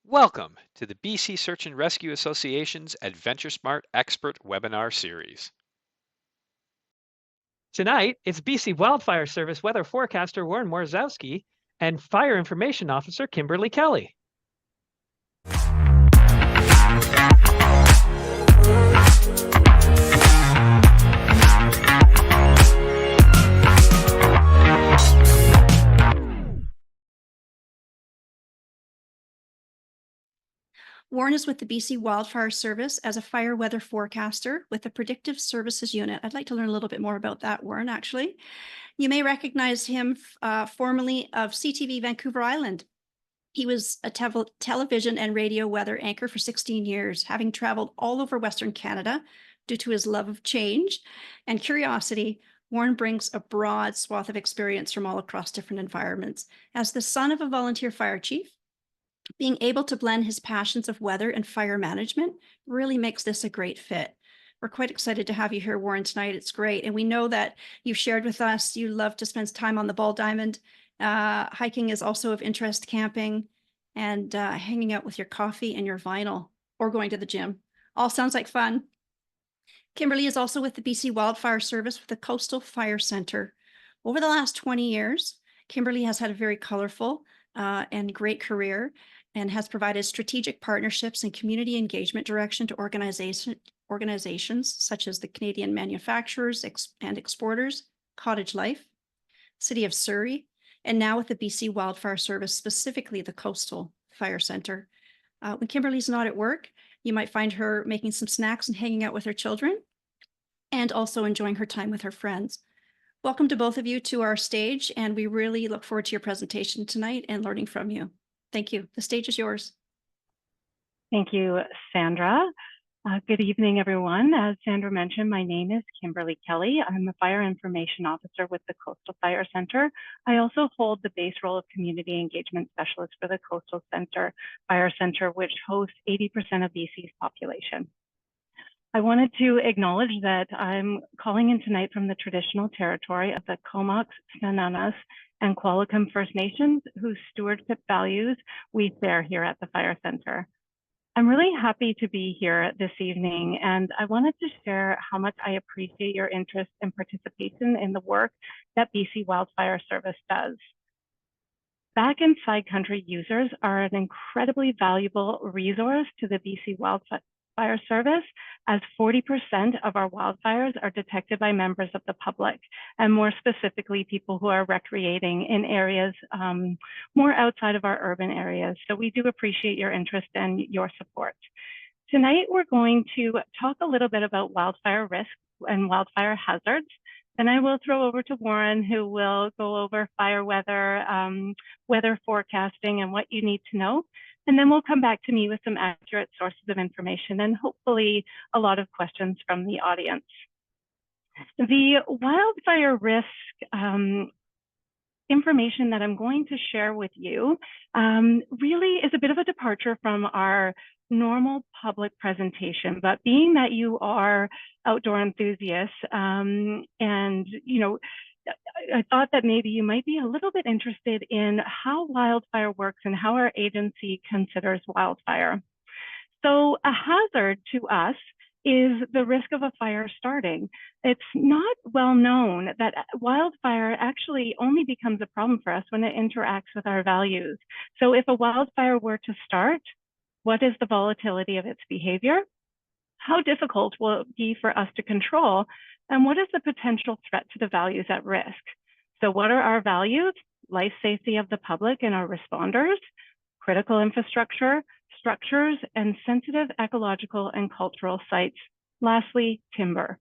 Welcome to the BC Search and Rescue Association's AdventureSmart Expert Webinar Series. Tonight, it's BC Wildfire Service weather forecaster Warren Morozowski and Fire Information Officer Kimberly Kelly. Warren is with the BC Wildfire Service as a fire weather forecaster with the Predictive Services Unit. I'd like to learn a little bit more about that, Warren, actually. You may recognize him formerly of CTV Vancouver Island. He was a television and radio weather anchor for 16 years, having traveled all over Western Canada due to his love of change and curiosity. Warren brings a broad swath of experience from all across different environments. As the son of a volunteer fire chief, being able to blend his passions of weather and fire management really makes this a great fit. We're quite excited to have you here, Warren, tonight. It's great. And we know that you've shared with us you love to spend time on the Ball Diamond. Hiking is also of interest, camping, and hanging out with your coffee and your vinyl, or going to the gym. All sounds like fun. Kimberly is also with the BC Wildfire Service with the Coastal Fire Center. Over the last 20 years, Kimberly has had a very colorful and great career and has provided strategic partnerships and community engagement direction to organizations such as the Canadian Manufacturers and Exporters, Cottage Life, City of Surrey, and now with the BC Wildfire Service, specifically the Coastal Fire Center. When Kimberly's not at work, you might find her making some snacks and hanging out with her children, and also enjoying her time with her friends. Welcome to both of you to our stage, and we really look forward to your presentation tonight and learning from you. Thank you. The stage is yours. Thank you, Sandra. Good evening, everyone. As Sandra mentioned, my name is Kimberly Kelly. I'm a Fire Information Officer with the Coastal Fire Center. I also hold the base role of Community Engagement Specialist for the Coastal Fire Center, which hosts 80% of BC's population. I wanted to acknowledge that I'm calling in tonight from the traditional territory of the Comox, Stananas, and Qualicum First Nations, whose stewardship values we share here at the Fire Center. I'm really happy to be here this evening, and I wanted to share how much I appreciate your interest and participation in the work that BC Wildfire Service does. Back and side country users are an incredibly valuable resource to the BC Wildfire Service, as 40% of our wildfires are detected by members of the public, and more specifically, people who are recreating in areas more outside of our urban areas. So we do appreciate your interest and your support. Tonight, we're going to talk a little bit about wildfire risk and wildfire hazards. Then I will throw over to Warren, who will go over fire weather, weather forecasting, and what you need to know. And then we'll come back to me with some accurate sources of information and hopefully a lot of questions from the audience. The wildfire risk information that I'm going to share with you really is a bit of a departure from our normal public presentation, but being that you are outdoor enthusiasts and I thought that maybe you might be a little bit interested in how wildfire works and how our agency considers wildfire. So a hazard to us is the risk of a fire starting. It's not well known that wildfire actually only becomes a problem for us when it interacts with our values. So if a wildfire were to start, what is the volatility of its behavior? How difficult will it be for us to control? And what is the potential threat to the values at risk? So what are our values? Life safety of the public and our responders, critical infrastructure, structures, and sensitive ecological and cultural sites. Lastly, timber.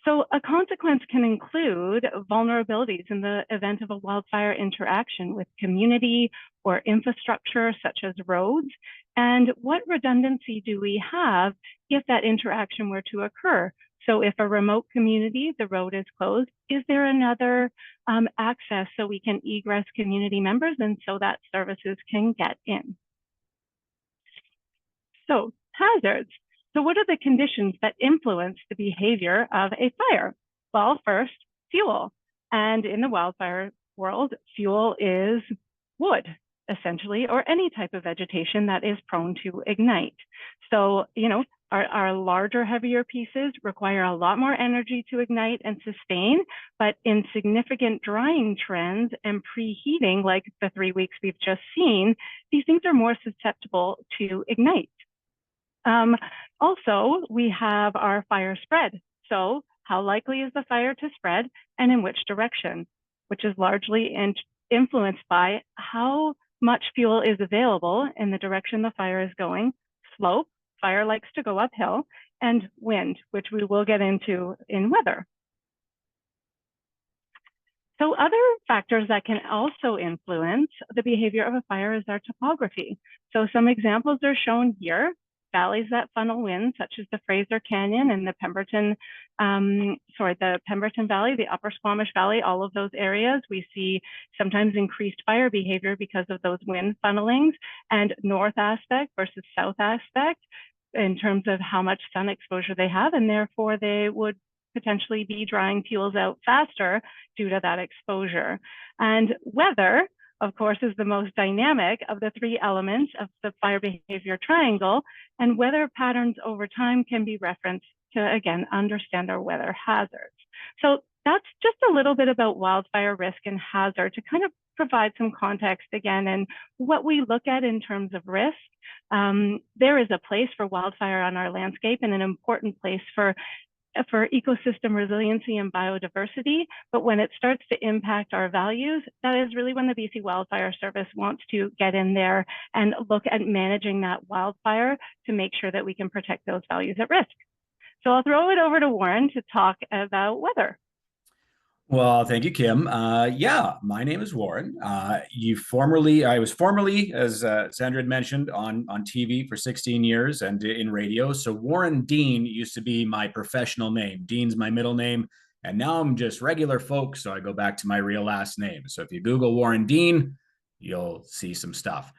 So a consequence can include vulnerabilities in the event of a wildfire interaction with community or infrastructure such as roads. And what redundancy do we have if that interaction were to occur? So if a remote community, the road is closed, is there another access so we can egress community members and so that services can get in? So hazards. So what are the conditions that influence the behavior of a fire? Well, first, fuel. And in the wildfire world, fuel is wood. essentially, or any type of vegetation that is prone to ignite. So, our larger, heavier pieces require a lot more energy to ignite and sustain, but in significant drying trends and preheating, like the 3 weeks we've just seen, these things are more susceptible to ignite. Also, we have our fire spread. So how likely is the fire to spread and in which direction, which is largely influenced by how much fuel is available in the direction the fire is going, slope, fire likes to go uphill, and wind, which we will get into in weather. So other factors that can also influence the behavior of a fire is our topography. So some examples are shown here. Valleys that funnel wind, such as the Fraser Canyon and the Pemberton Valley, the Upper Squamish Valley, all of those areas, we see sometimes increased fire behavior because of those wind funnelings, and north aspect versus south aspect in terms of how much sun exposure they have, and therefore they would potentially be drying fuels out faster due to that exposure. And weather, of course, is the most dynamic of the three elements of the fire behavior triangle, and weather patterns over time can be referenced to, again, understand our weather hazards. So that's just a little bit about wildfire risk and hazard to kind of provide some context again, and what we look at in terms of risk. There is a place for wildfire on our landscape and an important place for ecosystem resiliency and biodiversity, but when it starts to impact our values, that is really when the BC Wildfire Service wants to get in there and look at managing that wildfire to make sure that we can protect those values at risk. So I'll throw it over to Warren to talk about weather. Well, thank you, Kim. Yeah, my name is Warren. I was formerly, as Sandra had mentioned, on TV for 16 years and in radio. So Warren Dean used to be my professional name. Dean's my middle name. And now I'm just regular folks, so I go back to my real last name. So if you Google Warren Dean, you'll see some stuff.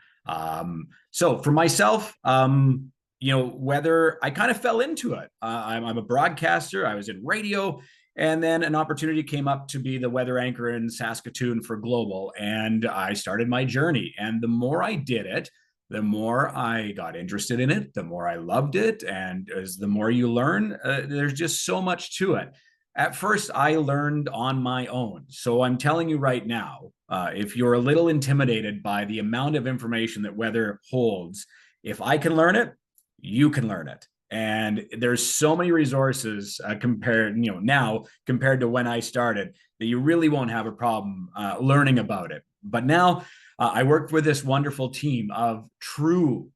So for myself, weather, I kind of fell into it. I'm a broadcaster. I was in radio. And then an opportunity came up to be the weather anchor in Saskatoon for Global. And I started my journey. And the more I did it, the more I got interested in it, the more I loved it. And as the more you learn, there's just so much to it. At first, I learned on my own. So I'm telling you right now, if you're a little intimidated by the amount of information that weather holds, if I can learn it, you can learn it. And there's so many resources compared to when I started that you really won't have a problem learning about it. But now I work with this wonderful team of true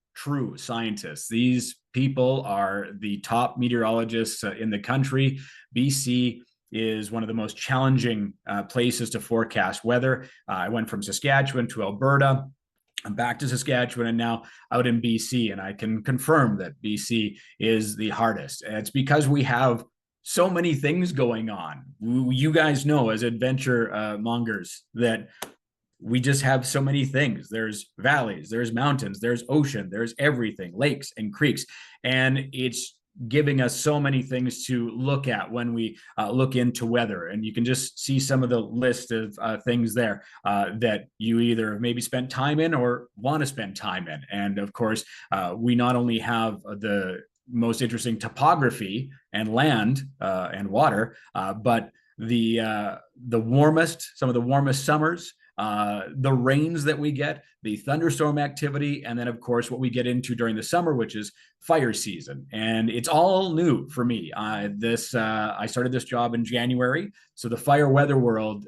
scientists. These people are the top meteorologists in the country. BC is one of the most challenging places to forecast weather. I went from Saskatchewan to Alberta. I'm back to Saskatchewan and now out in BC, and I can confirm that BC is the hardest. And it's because we have so many things going on. You guys know as adventure mongers that we just have so many things. There's valleys, there's mountains, there's ocean, there's everything, lakes and creeks. And it's giving us so many things to look at when we look into weather. And you can just see some of the list of things there that you either maybe spent time in or want to spend time in. And of course, we not only have the most interesting topography and land and water, but some of the warmest summers, the rains that we get, the thunderstorm activity, and then of course what we get into during the summer, which is fire season. And it's all new for me. I started this job in January, so the fire weather world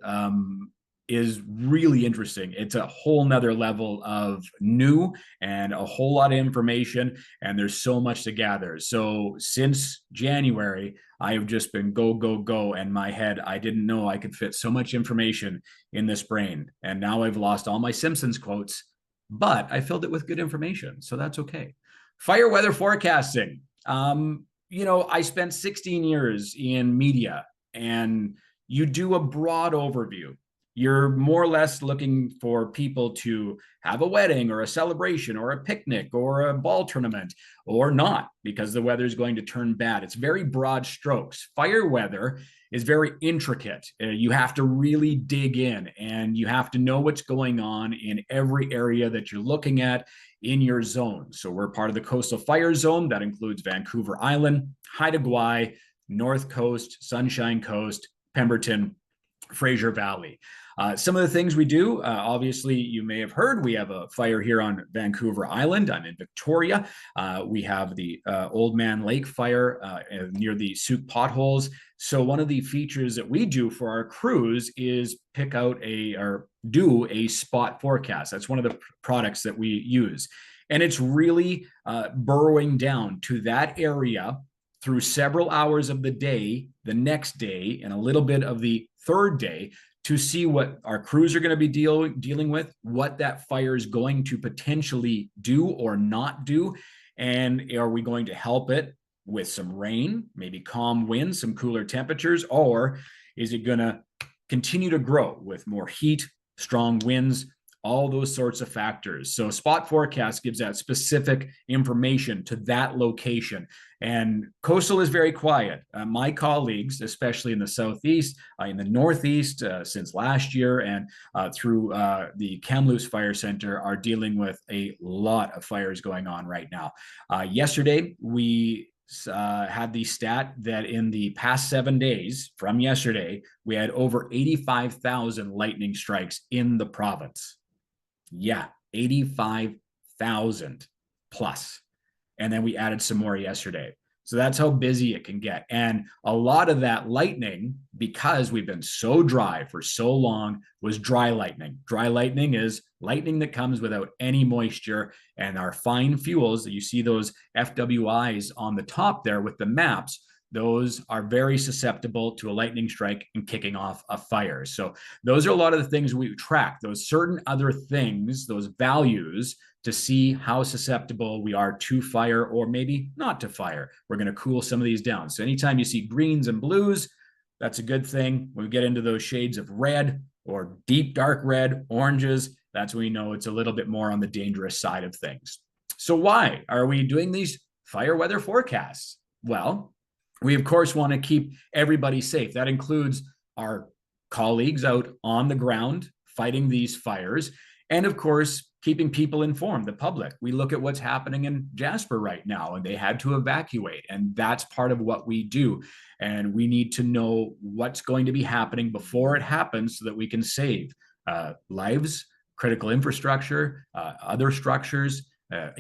is really interesting. It's a whole nother level of new and a whole lot of information, and there's so much to gather. So since January, I have just been go, go, go. And my head, I didn't know I could fit so much information in this brain. And now I've lost all my Simpsons quotes, but I filled it with good information. So that's okay. Fire weather forecasting. I spent 16 years in media, and you do a broad overview. You're more or less looking for people to have a wedding or a celebration or a picnic or a ball tournament, or not, because the weather is going to turn bad. It's very broad strokes. Fire weather is very intricate. You have to really dig in, and you have to know what's going on in every area that you're looking at in your zone. So we're part of the coastal fire zone. That includes Vancouver Island, Haida Gwaii, North Coast, Sunshine Coast, Pemberton, Fraser Valley. Some of the things we do, obviously, you may have heard, we have a fire here on Vancouver Island. I'm in Victoria. We have the Old Man Lake fire near the Souk potholes. So one of the features that we do for our crews is pick out or do a spot forecast. That's one of the products that we use. And it's really burrowing down to that area through several hours of the day, the next day, and a little bit of the third day, to see what our crews are going to be dealing with, what that fire is going to potentially do or not do, and are we going to help it with some rain, maybe calm winds, some cooler temperatures, or is it going to continue to grow with more heat, strong winds, all those sorts of factors. So spot forecast gives that specific information to that location. And coastal is very quiet. My colleagues, especially in the Southeast, in the Northeast, since last year, and through the Kamloops Fire Center, are dealing with a lot of fires going on right now. Yesterday, we had the stat that in the past 7 days from yesterday, we had over 85,000 lightning strikes in the province. Yeah, 85,000 plus. And then we added some more yesterday. So that's how busy it can get. And a lot of that lightning, because we've been so dry for so long, was dry lightning. Dry lightning is lightning that comes without any moisture. And our fine fuels that you see, those FWIs on the top there with the maps, those are very susceptible to a lightning strike and kicking off a fire. So those are a lot of the things we track, those certain other things, those values, to see how susceptible we are to fire or maybe not to fire. We're going to cool some of these down. So anytime you see greens and blues, that's a good thing. When we get into those shades of red or deep dark red, oranges, that's when we know it's a little bit more on the dangerous side of things. So why are we doing these fire weather forecasts? Well, we, of course, want to keep everybody safe. That includes our colleagues out on the ground fighting these fires, and, of course, keeping people informed, the public. We look at what's happening in Jasper right now, and they had to evacuate, and that's part of what we do. And we need to know what's going to be happening before it happens so that we can save lives, critical infrastructure, other structures,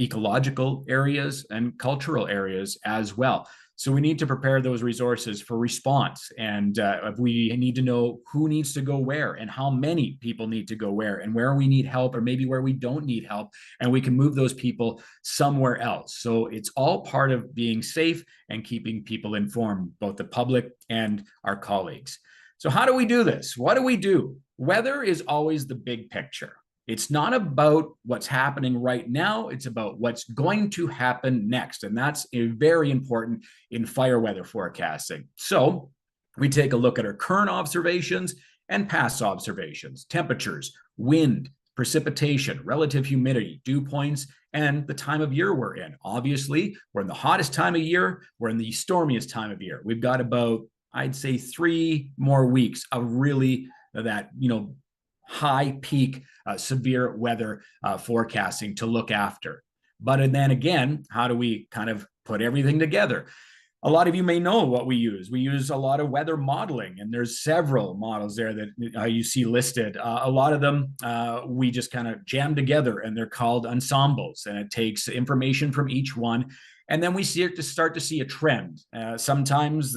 ecological areas, and cultural areas as well. So we need to prepare those resources for response. And we need to know who needs to go where and how many people need to go where and where we need help or maybe where we don't need help. And we can move those people somewhere else. So it's all part of being safe and keeping people informed, both the public and our colleagues. So how do we do this? What do we do? Weather is always the big picture. It's not about what's happening right now. It's about what's going to happen next. And that's very important in fire weather forecasting. So we take a look at our current observations and past observations, temperatures, wind, precipitation, relative humidity, dew points, and the time of year we're in. Obviously, we're in the hottest time of year. We're in the stormiest time of year. We've got about, I'd say, 3 more weeks of really that, high peak severe weather forecasting to look after. But then again, how do we kind of put everything together? A lot of you may know what we use. We use a lot of weather modeling, and there's several models there that you see listed. A lot of them we just kind of jam together, and they're called ensembles, and it takes information from each one. And then we start to see a trend. Sometimes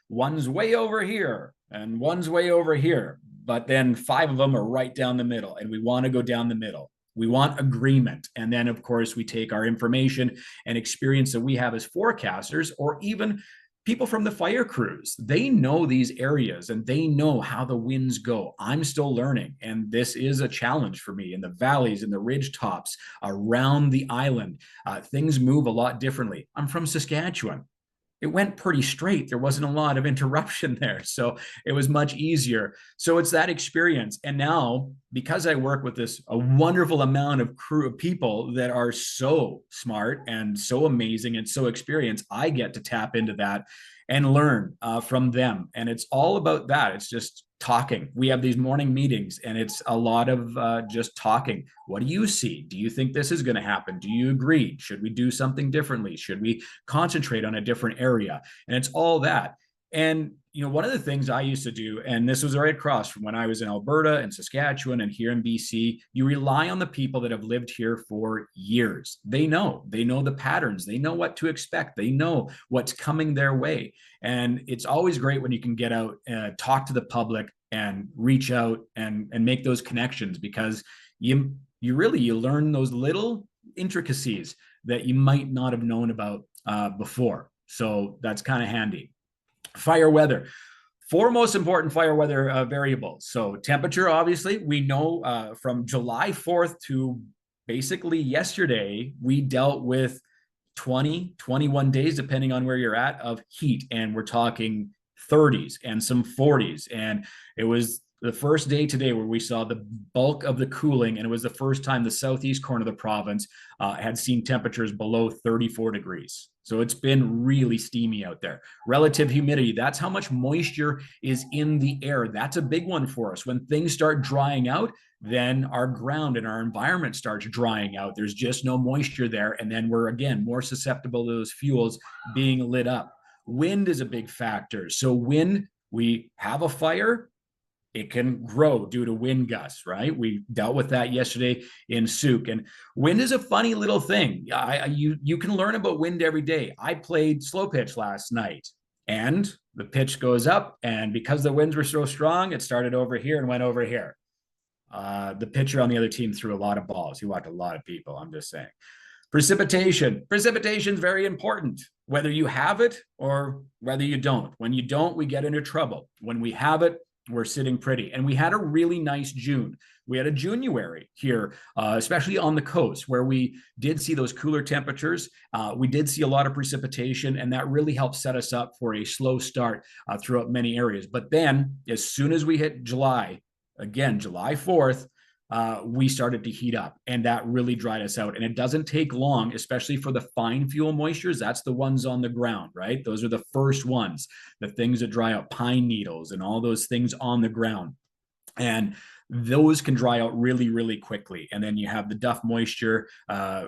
one's way over here and one's way over here, but then 5 of them are right down the middle, and we want to go down the middle. We want agreement. And then, of course, we take our information and experience that we have as forecasters, or even people from the fire crews. They know these areas and they know how the winds go. I'm still learning, and this is a challenge for me in the valleys and the ridge tops around the island. Things move a lot differently. I'm from Saskatchewan. it went pretty straight. There wasn't a lot of interruption there. So it was much easier. So it's that experience. And now, because I work with a wonderful amount of crew of people that are so smart and so amazing and so experienced, I get to tap into that and learn from them. And it's all about that. It's just talking. We have these morning meetings, and it's a lot of just talking. What do you see? Do you think this is going to happen? Do you agree? Should we do something differently? Should we concentrate on a different area? And it's all that. And one of the things I used to do, and this was right across from when I was in Alberta and Saskatchewan and here in BC, you rely on the people that have lived here for years. They know the patterns. They know what to expect. They know what's coming their way. And it's always great when you can get out, talk to the public and reach out and make those connections, because you learn those little intricacies that you might not have known about before. So that's kind of handy. Fire weather. 4 most important fire weather variables. So temperature, obviously, we know from July 4th to basically yesterday, we dealt with 20, 21 days, depending on where you're at, of heat. And we're talking 30s and some 40s. And it was the first day today where we saw the bulk of the cooling. And it was the first time the southeast corner of the province had seen temperatures below 34 degrees. So it's been really steamy out there. Relative humidity, that's how much moisture is in the air. That's a big one for us. When things start drying out, then our ground and our environment starts drying out. There's just no moisture there. And then we're, again, more susceptible to those fuels being lit up. Wind is a big factor. So when we have a fire, it can grow due to wind gusts, right? We dealt with that yesterday in Souk. And wind is a funny little thing. You can learn about wind every day. I played slow pitch last night, and the pitch goes up, and because the winds were so strong, it started over here and went over here. The pitcher on the other team threw a lot of balls. He walked a lot of people, I'm just saying. Precipitation. Precipitation is very important, whether you have it or whether you don't. When you don't, we get into trouble. When we have it, we're sitting pretty. And we had a really nice June. We had a January here, especially on the coast, where we did see those cooler temperatures. We did see a lot of precipitation, and that really helped set us up for a slow start throughout many areas. But then as soon as we hit July, again, July 4th, we started to heat up, and that really dried us out. And it doesn't take long, especially for the fine fuel moistures. That's the ones on the ground, right? Those are the first ones, the things that dry out, pine needles and all those things on the ground. And those can dry out really, really quickly. And then you have the duff moisture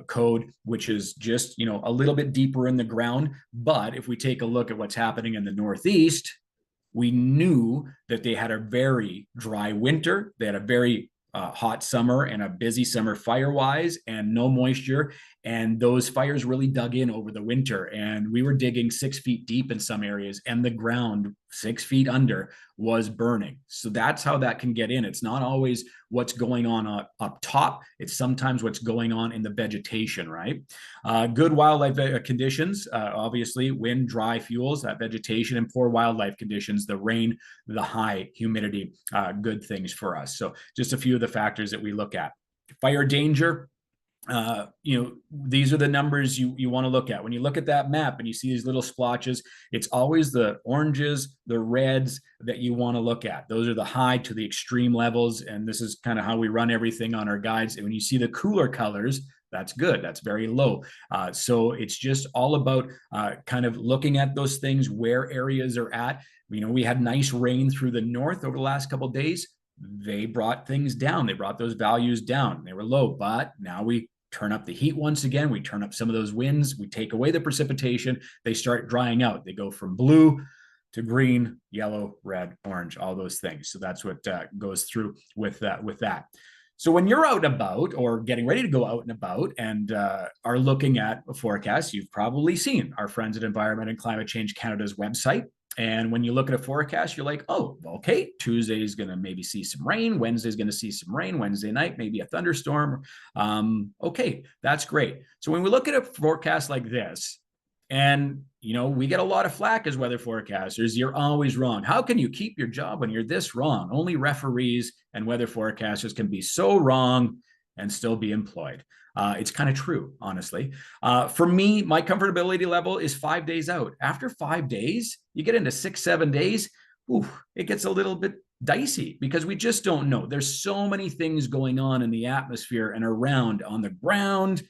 code, which is just, a little bit deeper in the ground. But if we take a look at what's happening in the Northeast, we knew that they had a very dry winter. They had a very hot summer and a busy summer fire-wise, and no moisture. And those fires really dug in over the winter. And we were digging 6 feet deep in some areas, and the ground 6 feet under was burning. So that's how that can get in. It's not always what's going on up top. It's sometimes what's going on in the vegetation, right? Good wildlife conditions, obviously, wind, dry fuels, that vegetation, and poor wildlife conditions, the rain, the high humidity, good things for us. So just a few of the factors that we look at. Fire danger. These are the numbers you want to look at. When you look at that map and you see these little splotches, it's always the oranges, the reds that you want to look at. Those are the high to the extreme levels. And this is kind of how we run everything on our guides. And when you see the cooler colors, that's good. That's very low. So it's just all about kind of looking at those things, where areas are at. We had nice rain through the north over the last couple of days. They brought things down. They brought those values down. They were low, but now we turn up the heat once again. We turn up some of those winds. We take away the precipitation. They start drying out. They go from blue to green, yellow, red, orange, all those things. So that's what goes through with that. So when you're out and about, or getting ready to go out and about, and are looking at a forecast, you've probably seen our friends at Environment and Climate Change Canada's website. And when you look at a forecast, you're like, oh, okay, Tuesday is going to maybe see some rain. Wednesday is going to see some rain. Wednesday night, maybe a thunderstorm. Okay, that's great. So when we look at a forecast like this, and, we get a lot of flack as weather forecasters, you're always wrong. How can you keep your job when you're this wrong? Only referees and weather forecasters can be so wrong and still be employed. It's kind of true, honestly. For me, my comfortability level is 5 days out. After 5 days, you get into 6, 7 days, it gets a little bit dicey because we just don't know. There's so many things going on in the atmosphere and around on the ground,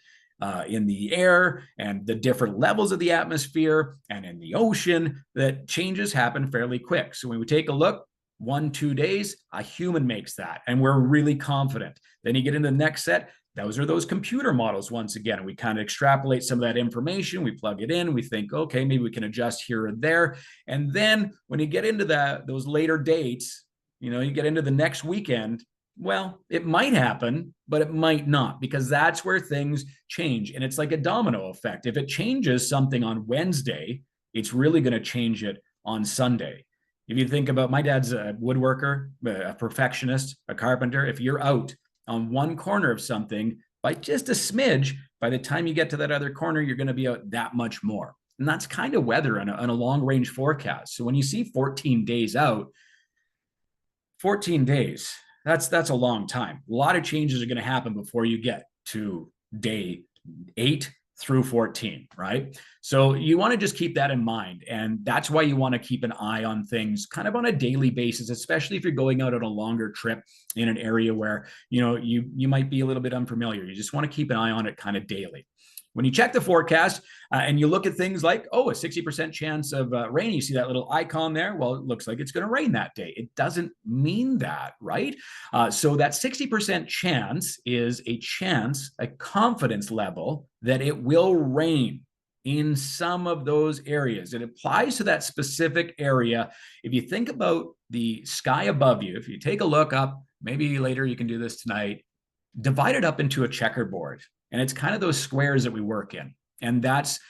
in the air, and the different levels of the atmosphere and in the ocean, that changes happen fairly quick. So when we take a look, 1, 2 days, a human makes that, and we're really confident. Then you get into the next set. Those are those computer models once again. We kind of extrapolate some of that information. We plug it in. We think, okay, maybe we can adjust here or there. And then when you get into those later dates, you get into the next weekend, well, it might happen, but it might not, because that's where things change. And it's like a domino effect. If it changes something on Wednesday, it's really going to change it on Sunday. If you think about, my dad's a woodworker, a perfectionist, a carpenter. If you're out on one corner of something by just a smidge, by the time you get to that other corner, you're going to be out that much more. And that's kind of weather on a long range forecast. So when you see 14 days out, 14 days, that's a long time. A lot of changes are going to happen before you get to day 8 through 14, right? So you want to just keep that in mind. And that's why you want to keep an eye on things kind of on a daily basis, especially if you're going out on a longer trip in an area where, you might be a little bit unfamiliar. You just want to keep an eye on it kind of daily. When you check the forecast and you look at things like, a 60% chance of rain, you see that little icon there. Well, it looks like it's going to rain that day. It doesn't mean that, right? So that 60% chance is a confidence level that it will rain in some of those areas. It applies to that specific area. If you think about the sky above you, if you take a look up, maybe later you can do this tonight, divide it up into a checkerboard. And it's kind of those squares that we work in. And that's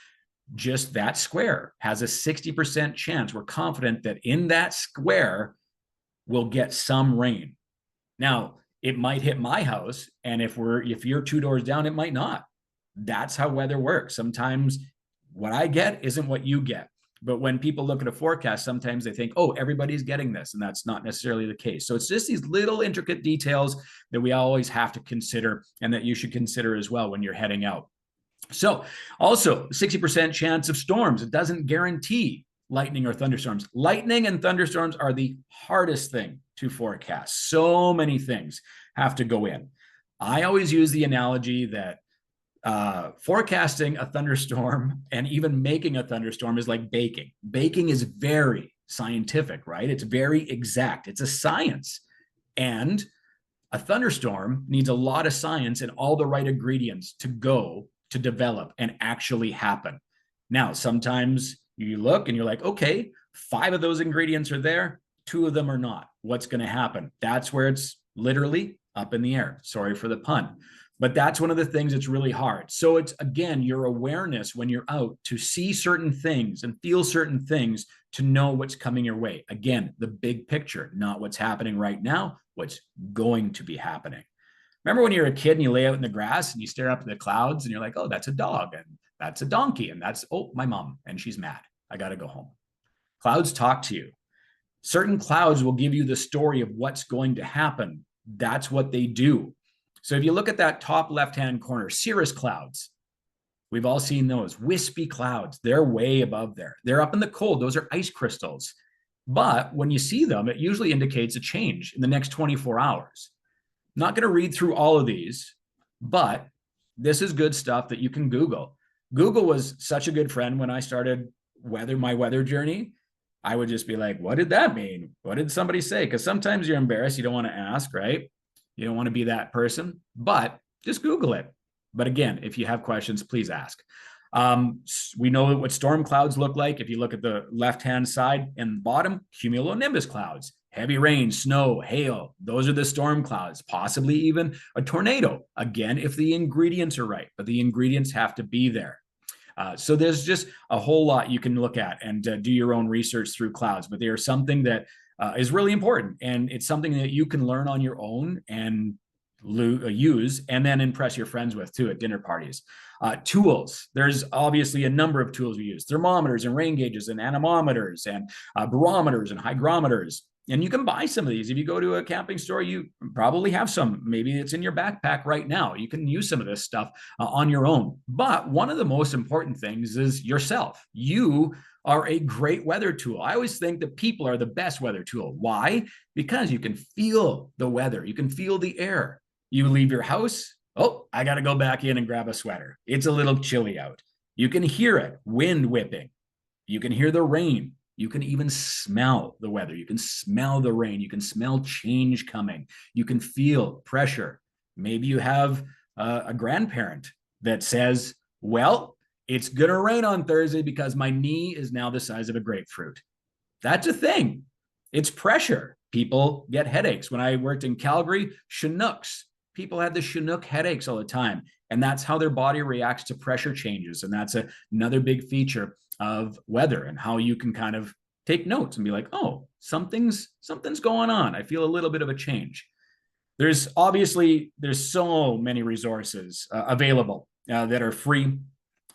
just that square has a 60% chance. We're confident that in that square, we'll get some rain. Now, it might hit my house. And if you're 2 doors down, it might not. That's how weather works. Sometimes what I get isn't what you get. But when people look at a forecast, sometimes they think, everybody's getting this. And that's not necessarily the case. So it's just these little intricate details that we always have to consider, and that you should consider as well when you're heading out. So also 60% chance of storms. It doesn't guarantee lightning or thunderstorms. Lightning and thunderstorms are the hardest thing to forecast. So many things have to go in. I always use the analogy that forecasting a thunderstorm and even making a thunderstorm is like baking. Baking is very scientific, right? It's very exact. It's a science. And a thunderstorm needs a lot of science and all the right ingredients to develop and actually happen. Now, sometimes you look and you're like, okay, 5 of those ingredients are there, 2 of them are not. What's going to happen? That's where it's literally up in the air. Sorry for the pun. But that's one of the things that's really hard. So it's, again, your awareness when you're out to see certain things and feel certain things to know what's coming your way. Again, the big picture, not what's happening right now, what's going to be happening. Remember when you're a kid and you lay out in the grass and you stare up at the clouds and you're like, that's a dog and that's a donkey and that's, my mom and she's mad. I got to go home. Clouds talk to you. Certain clouds will give you the story of what's going to happen. That's what they do. So if you look at that top left-hand corner, cirrus clouds, we've all seen those. Wispy clouds, they're way above there. They're up in the cold. Those are ice crystals. But when you see them, it usually indicates a change in the next 24 hours. I'm not going to read through all of these, but this is good stuff that you can Google. Google was such a good friend when I started my weather journey. I would just be like, what did that mean? What did somebody say? Because sometimes you're embarrassed. You don't want to ask, right? You don't want to be that person, but just Google it. But again, if you have questions, please ask. We know what storm clouds look like. If you look at the left-hand side and bottom, cumulonimbus clouds, heavy rain, snow, hail. Those are the storm clouds, possibly even a tornado. Again, if the ingredients are right, but the ingredients have to be there. So there's just a whole lot you can look at and do your own research through clouds, but they are something that is really important. And it's something that you can learn on your own and use and then impress your friends with too at dinner parties. Tools. There's obviously a number of tools we use. Thermometers and rain gauges and anemometers and barometers and hygrometers. And you can buy some of these. If you go to a camping store, you probably have some. Maybe it's in your backpack right now. You can use some of this stuff on your own. But one of the most important things is yourself. You are a great weather tool. I always think that people are the best weather tool. Why? Because you can feel the weather. You can feel the air. You leave your house. Oh, I got to go back in and grab a sweater. It's a little chilly out. You can hear it, wind whipping. You can hear the rain. You can even smell the weather. You can smell the rain. You can smell change coming. You can feel pressure. Maybe you have a grandparent that says, well, it's going to rain on Thursday because my knee is now the size of a grapefruit. That's a thing. It's pressure. People get headaches. When I worked in Calgary, Chinooks, people had the Chinook headaches all the time. And that's how their body reacts to pressure changes. And that's another big feature of weather and how you can kind of take notes and be like, oh, something's going on. I feel a little bit of a change. There's so many resources available that are free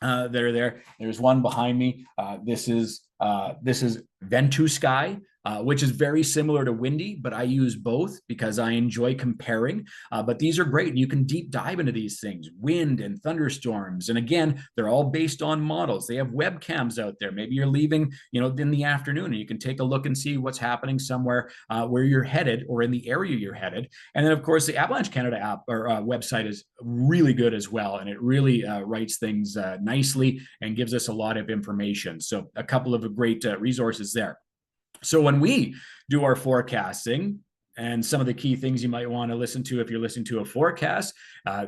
that are there. There's one behind me. This is Ventusky, which is very similar to Windy, but I use both because I enjoy comparing. But these are great. And you can deep dive into these things, wind and thunderstorms. And again, they're all based on models. They have webcams out there. Maybe you're leaving, in the afternoon, and you can take a look and see what's happening somewhere where you're headed or in the area you're headed. And then, of course, the Avalanche Canada app or website is really good as well. And it really writes things nicely and gives us a lot of information. So a couple of great resources there. So when we do our forecasting, and some of the key things you might want to listen to if you're listening to a forecast,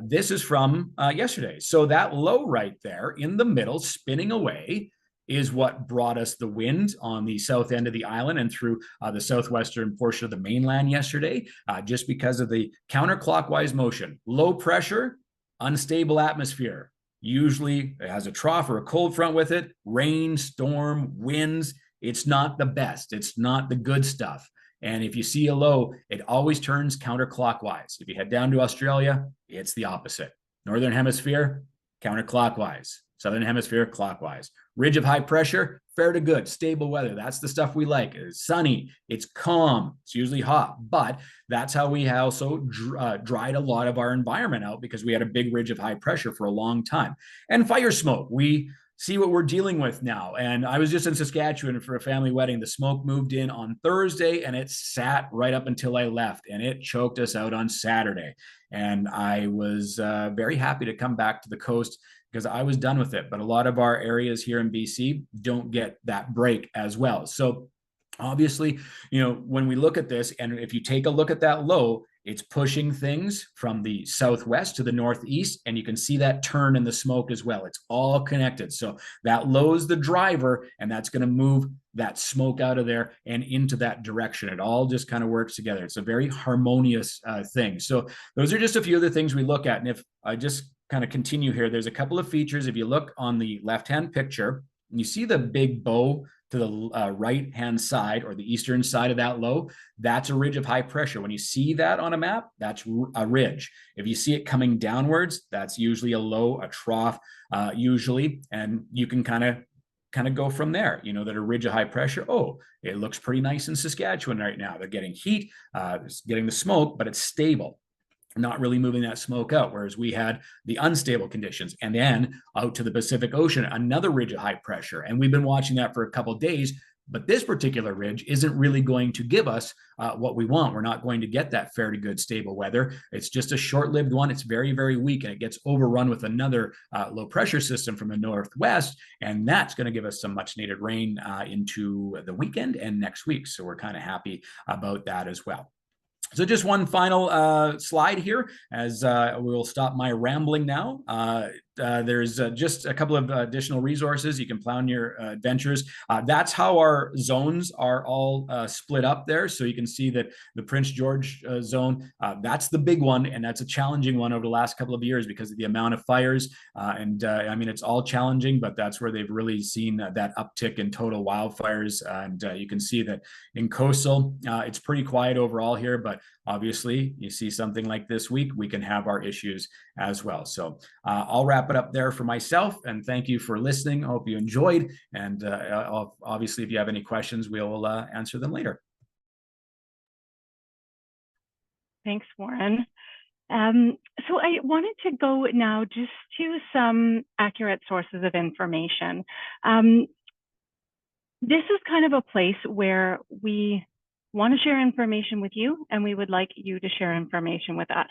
this is from yesterday. So that low right there in the middle, spinning away, is what brought us the wind on the south end of the island and through the southwestern portion of the mainland yesterday, just because of the counterclockwise motion. Low pressure, unstable atmosphere. Usually it has a trough or a cold front with it, rain, storm, winds. It's not the best. It's not the good stuff. And if you see a low, it always turns counterclockwise. If you head down to Australia, it's the opposite. Northern hemisphere, counterclockwise. Southern hemisphere, clockwise. Ridge of high pressure, fair to good, stable weather. That's the stuff we like. It's sunny, it's calm, it's usually hot, but that's how we also dried a lot of our environment out because we had a big ridge of high pressure for a long time. And fire smoke, we see what we're dealing with now. And I was just in Saskatchewan for a family wedding. The smoke moved in on Thursday and it sat right up until I left, and it choked us out on Saturday. And I was very happy to come back to the coast because I was done with it. But a lot of our areas here in BC don't get that break as well. So obviously, when we look at this, and if you take a look at that low, it's pushing things from the southwest to the northeast, and you can see that turn in the smoke as well. It's all connected. So that low is the driver, and that's going to move that smoke out of there and into that direction. It all just kind of works together. It's a very harmonious thing. So those are just a few of the things we look at. And if I just kind of continue here, there's a couple of features. If you look on the left-hand picture, you see the big bow to the right-hand side or the eastern side of that low, that's a ridge of high pressure. When you see that on a map, that's a ridge. If you see it coming downwards, that's usually a low, a trough, usually, and you can kind of go from there. That a ridge of high pressure, oh, it looks pretty nice in Saskatchewan right now. They're getting heat, getting the smoke, but it's stable. Not really moving that smoke out, whereas we had the unstable conditions. And then out to the Pacific Ocean, another ridge of high pressure. And we've been watching that for a couple of days, but this particular ridge isn't really going to give us what we want. We're not going to get that fair to good stable weather. It's just a short-lived one. It's very, very weak, and it gets overrun with another low pressure system from the northwest, and that's going to give us some much needed rain into the weekend and next week. So we're kind of happy about that as well. So just one final slide here as we'll stop my rambling now. There's just a couple of additional resources. You can plan your adventures. That's how our zones are all split up there. So you can see that the Prince George zone, that's the big one. And that's a challenging one over the last couple of years because of the amount of fires. I mean, it's all challenging, but that's where they've really seen that uptick in total wildfires. And you can see that in coastal, it's pretty quiet overall here, but obviously you see something like this week, we can have our issues as well. So I'll wrap it up there for myself, and thank you for listening. I hope you enjoyed, and obviously if you have any questions, we'll answer them later. Thanks, Warren. So I wanted to go now just to some accurate sources of information. This is kind of a place where we want to share information with you, and we would like you to share information with us.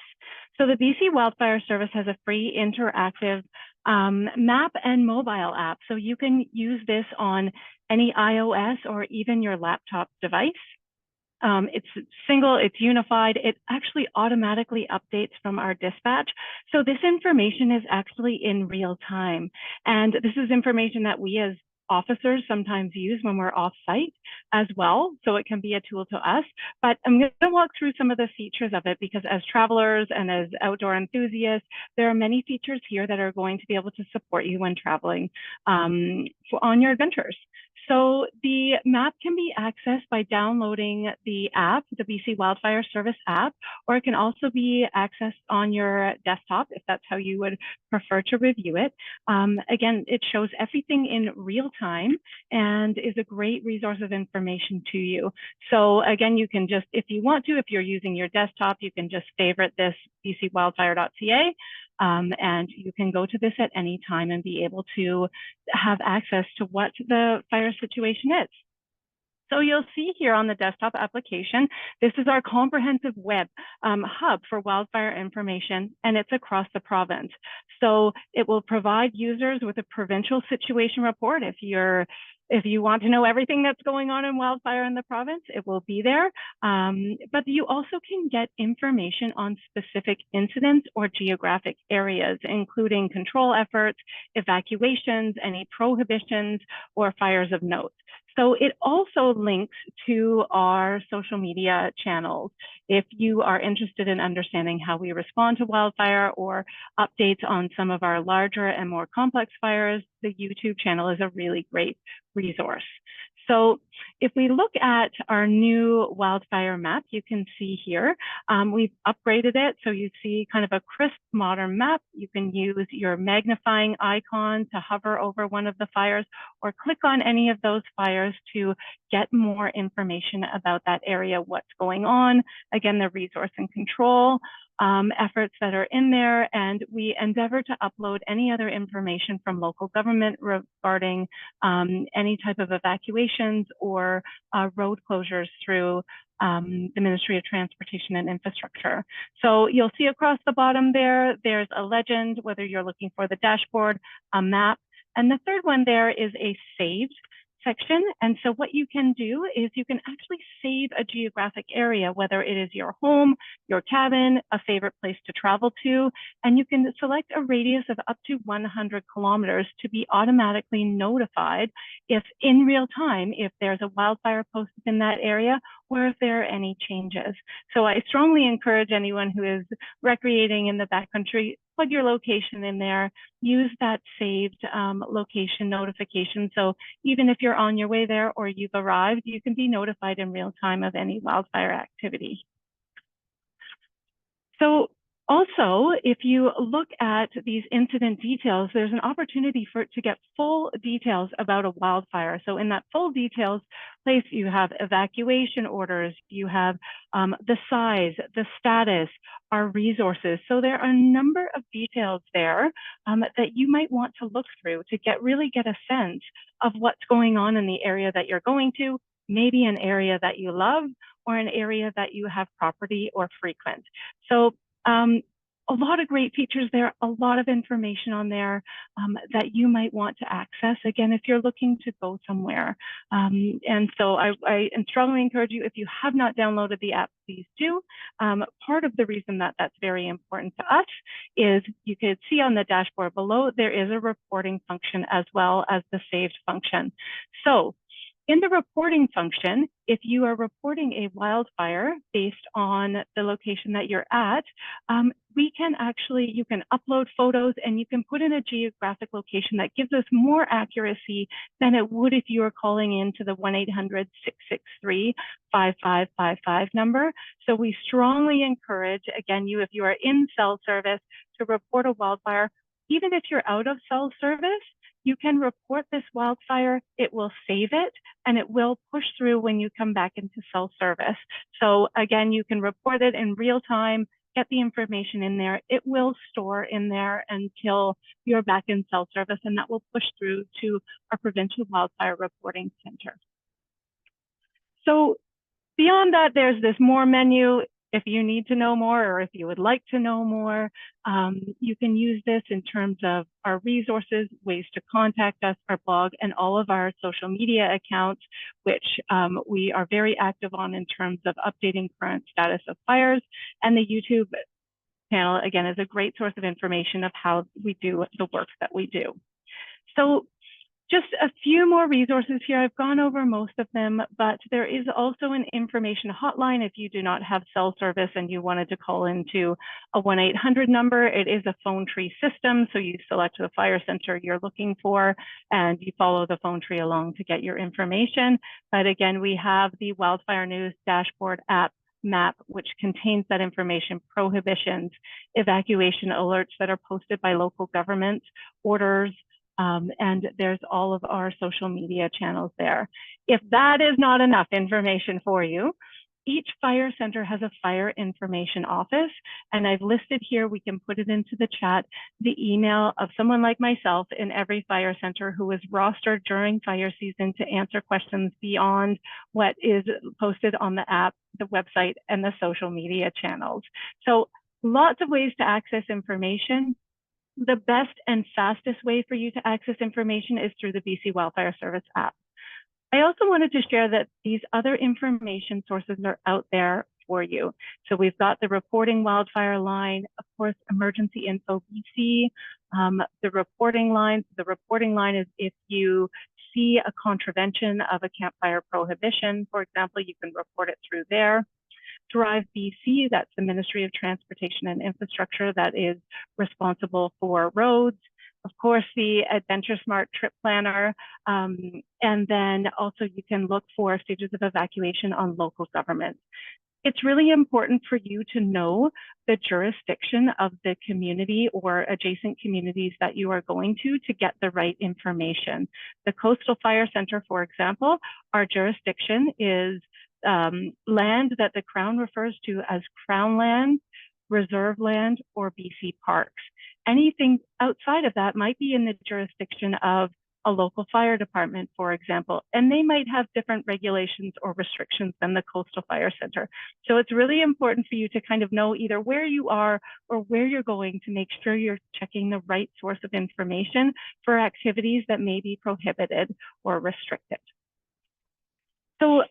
So the BC Wildfire Service has a free interactive map and mobile app. So you can use this on any iOS or even your laptop device. It's single, it's unified. It actually automatically updates from our dispatch. So this information is actually in real time. And this is information that we as officers sometimes use when we're off site as well. So it can be a tool to us, but I'm going to walk through some of the features of it because as travelers and as outdoor enthusiasts, there are many features here that are going to be able to support you when traveling on your adventures. So the map can be accessed by downloading the app, the BC Wildfire Service app, or it can also be accessed on your desktop if that's how you would prefer to review it. Again, it shows everything in real time and is a great resource of information to you. So again, you can just, if you want to, if you're using your desktop, you can just favorite this bcwildfire.ca. And you can go to this at any time and be able to have access to what the fire situation is. So you'll see here on the desktop application, this is our comprehensive web hub for wildfire information, and it's across the province. So it will provide users with a provincial situation report. If you want to know everything that's going on in wildfire in the province, it will be there. But you also can get information on specific incidents or geographic areas, including control efforts, evacuations, any prohibitions, or fires of note. So it also links to our social media channels. If you are interested in understanding how we respond to wildfire or updates on some of our larger and more complex fires, the YouTube channel is a really great resource. So if we look at our new wildfire map, you can see here, we've upgraded it. So you see kind of a crisp modern map. You can use your magnifying icon to hover over one of the fires or click on any of those fires to get more information about that area, what's going on. Again, the resource and control efforts that are in there, and we endeavor to upload any other information from local government regarding any type of evacuations or road closures through the Ministry of Transportation and Infrastructure. So you'll see across the bottom there, there's a legend, whether you're looking for the dashboard, a map, and the third one there is a saved section. And so what you can do is you can actually save a geographic area, whether it is your home, your cabin, a favorite place to travel to, and you can select a radius of up to 100 kilometers to be automatically notified if in real time, if there's a wildfire posted in that area or if there are any changes. So I strongly encourage anyone who is recreating in the backcountry, plug your location in there, use that saved location notification. So even if you're on your way there or you've arrived, you can be notified in real time of any wildfire activity. So also, if you look at these incident details, there's an opportunity to get full details about a wildfire. So in that full details place, you have evacuation orders, you have the size, the status, our resources. So there are a number of details there that you might want to look through to really get a sense of what's going on in the area that you're going to, maybe an area that you love or an area that you have property or frequent. So a lot of great features there, a lot of information on there that you might want to access, again, if you're looking to go somewhere. And so I strongly encourage you, if you have not downloaded the app, please do. Part of the reason that that's very important to us is you could see on the dashboard below, there is a reporting function as well as the saved function. So in the reporting function, if you are reporting a wildfire based on the location that you're at, you can upload photos and you can put in a geographic location that gives us more accuracy than it would if you were calling into the 1-800-663-5555 number. So we strongly encourage, again, if you are in cell service, to report a wildfire. Even if you're out of cell service, you can report this wildfire, it will save it, and it will push through when you come back into cell service. So again, you can report it in real time, get the information in there. It will store in there until you're back in cell service, and that will push through to our Provincial Wildfire Reporting Center. So beyond that, there's this more menu. If you need to know more, or if you would like to know more, you can use this in terms of our resources, ways to contact us, our blog, and all of our social media accounts, which we are very active on in terms of updating current status of fires. And the YouTube channel, again, is a great source of information of how we do the work that we do. So just a few more resources here. I've gone over most of them, but there is also an information hotline if you do not have cell service and you wanted to call into a 1-800 number. It is a phone tree system, so you select the fire center you're looking for and you follow the phone tree along to get your information. But again, we have the Wildfire News dashboard app map, which contains that information, prohibitions, evacuation alerts that are posted by local governments, orders, and there's all of our social media channels there. If that is not enough information for you, each fire center has a fire information office, and I've listed here, we can put it into the chat, the email of someone like myself in every fire center who is rostered during fire season to answer questions beyond what is posted on the app, the website, and the social media channels. So lots of ways to access information. The best and fastest way for you to access information is through the BC Wildfire Service app. I also wanted to share that these other information sources are out there for you. So we've got the reporting wildfire line, of course, Emergency Info BC, the reporting line. The reporting line is if you see a contravention of a campfire prohibition, for example, you can report it through there. Drive BC, that's the Ministry of Transportation and Infrastructure that is responsible for roads. Of course, the AdventureSmart trip planner. And then also you can look for stages of evacuation on local government. It's really important for you to know the jurisdiction of the community or adjacent communities that you are going to get the right information. The Coastal Fire Center, for example, our jurisdiction is land that the Crown refers to as Crown land, reserve land, or BC parks. Anything outside of that might be in the jurisdiction of a local fire department, for example, and they might have different regulations or restrictions than the Coastal Fire Center. So it's really important for you to kind of know either where you are or where you're going to make sure you're checking the right source of information for activities that may be prohibited or restricted. So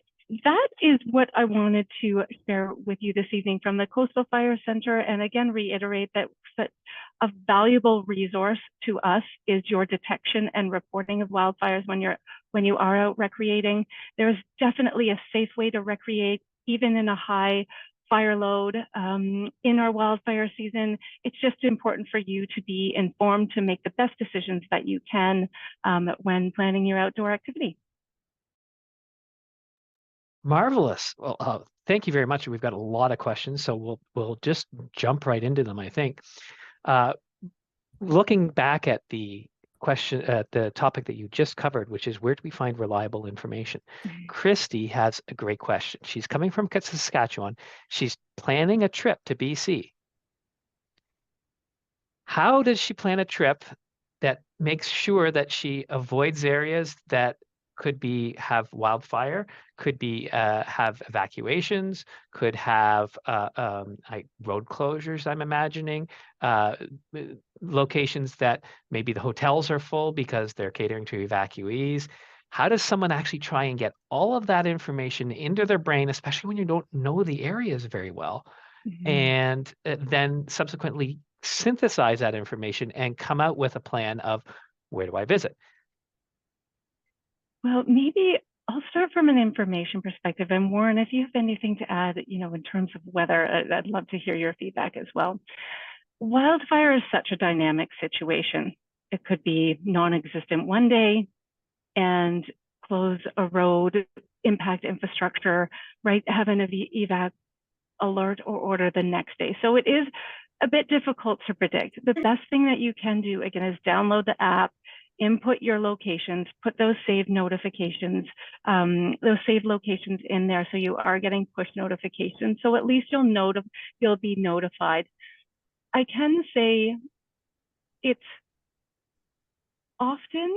that is what I wanted to share with you this evening from the Coastal Fire Center. And again, reiterate that a valuable resource to us is your detection and reporting of wildfires when you are out recreating. There's definitely a safe way to recreate, even in a high fire load in our wildfire season. It's just important for you to be informed to make the best decisions that you can when planning your outdoor activity. Marvelous. Well, thank you very much. We've got a lot of questions, so we'll just jump right into them, I think. Looking back at the question, the topic that you just covered, which is where do we find reliable information? Christy has a great question. She's coming from Saskatchewan. She's planning a trip to BC. How does she plan a trip that makes sure that she avoids areas that could have wildfire, could have evacuations, could have road closures, I'm imagining, locations that maybe the hotels are full because they're catering to evacuees. How does someone actually try and get all of that information into their brain, especially when you don't know the areas very well, and then subsequently synthesize that information and come out with a plan of where do I visit? Well, maybe I'll start from an information perspective. And Warren, if you have anything to add, in terms of weather, I'd love to hear your feedback as well. Wildfire is such a dynamic situation. It could be non-existent one day and close a road, impact infrastructure, right? Have an evac alert or order the next day. So it is a bit difficult to predict. The best thing that you can do, again, is download the app, input your locations, put those saved notifications, those saved locations in there, so you are getting push notifications. So at least you'll be notified. I can say it's often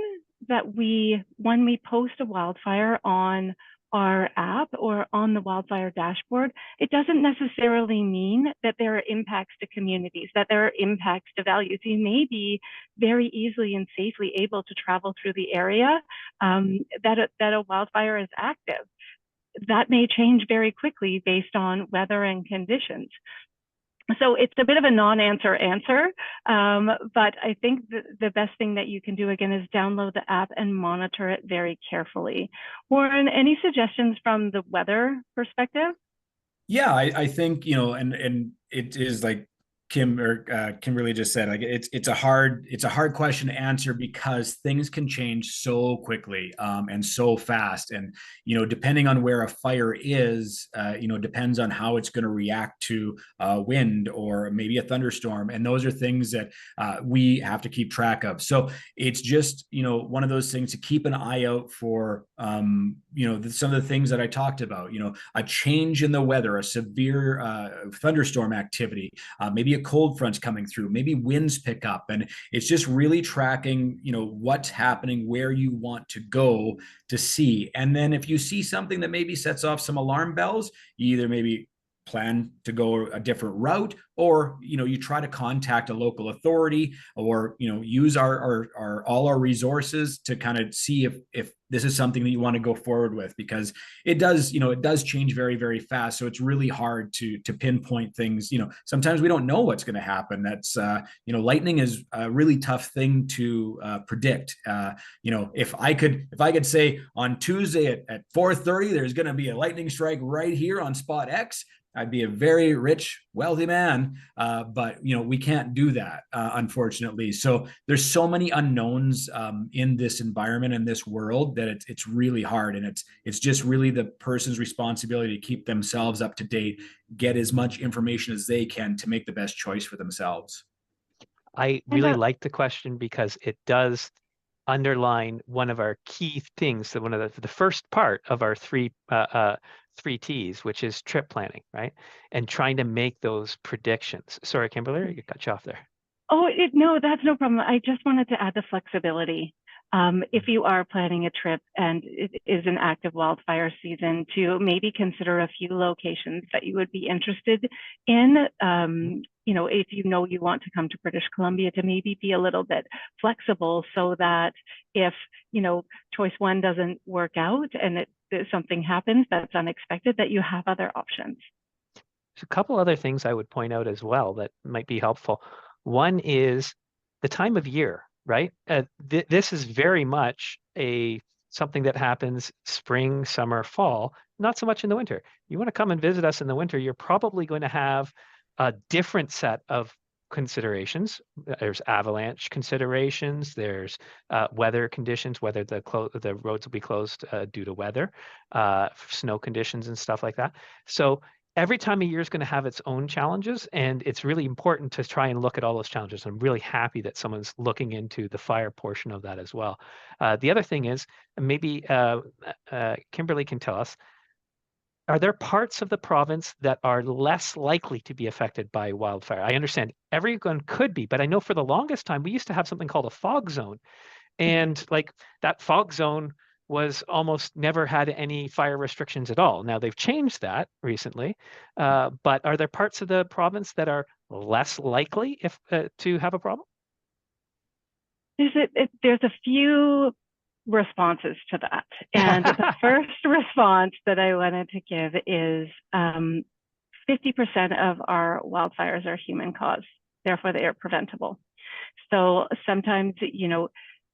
that when we post a wildfire on our app or on the wildfire dashboard, it doesn't necessarily mean that there are impacts to communities, that there are impacts to values. You may be very easily and safely able to travel through the area that a wildfire is active. That may change very quickly based on weather and conditions. So it's a bit of a non-answer answer, but I think the best thing that you can do, again, is download the app and monitor it very carefully. Warren, any suggestions from the weather perspective? Yeah, I think, and it is like Kimberly just said, like it's a hard question to answer because things can change so quickly and so fast, and depending on where a fire is, depends on how it's going to react to wind or maybe a thunderstorm, and those are things that we have to keep track of. So it's just one of those things to keep an eye out for. Some of the things that I talked about, a change in the weather, a severe thunderstorm activity, maybe a cold front's coming through, maybe winds pick up, and it's just really tracking, what's happening, where you want to go to see. And then if you see something that maybe sets off some alarm bells, you either maybe plan to go a different route, or you try to contact a local authority, or use our all our resources to kind of see if this is something that you want to go forward with, because it does change very, very fast. So it's really hard to pinpoint things. Sometimes we don't know what's going to happen. That's lightning is a really tough thing to predict. If I could say on Tuesday at 4:30 there's going to be a lightning strike right here on spot X, I'd be a very rich, wealthy man, but we can't do that, unfortunately. So there's so many unknowns in this environment, in this world, that it's really hard, and it's just really the person's responsibility to keep themselves up to date, get as much information as they can to make the best choice for themselves. I really like the question because it does underline one of our key things, that one of the first part of our three T's, which is trip planning, right? And trying to make those predictions. Sorry, Kimberly, I cut you off there. Oh, no, that's no problem. I just wanted to add the flexibility. If you are planning a trip and it is an active wildfire season, to maybe consider a few locations that you would be interested in. If you want to come to British Columbia, to maybe be a little bit flexible, so that if choice one doesn't work out and something happens that's unexpected, that you have other options. There's a couple other things I would point out as well that might be helpful. One is the time of year, right? This is very much something that happens spring, summer, fall, not so much in the winter. You want to come and visit us in the winter, you're probably going to have a different set of considerations. There's avalanche considerations, there's weather conditions, whether the roads will be closed due to weather, snow conditions and stuff like that. So every time of year is going to have its own challenges, and it's really important to try and look at all those challenges. I'm really happy that someone's looking into the fire portion of that as well. The other thing is, maybe Kimberly can tell us, are there parts of the province that are less likely to be affected by wildfire? I understand everyone could be, but I know for the longest time, we used to have something called a fog zone. And like that fog zone was almost never had any fire restrictions at all. Now they've changed that recently, but are there parts of the province that are less likely to have a problem? There's a few responses to that. And the first response that I wanted to give is 50% of our wildfires are human caused, therefore they are preventable. So sometimes,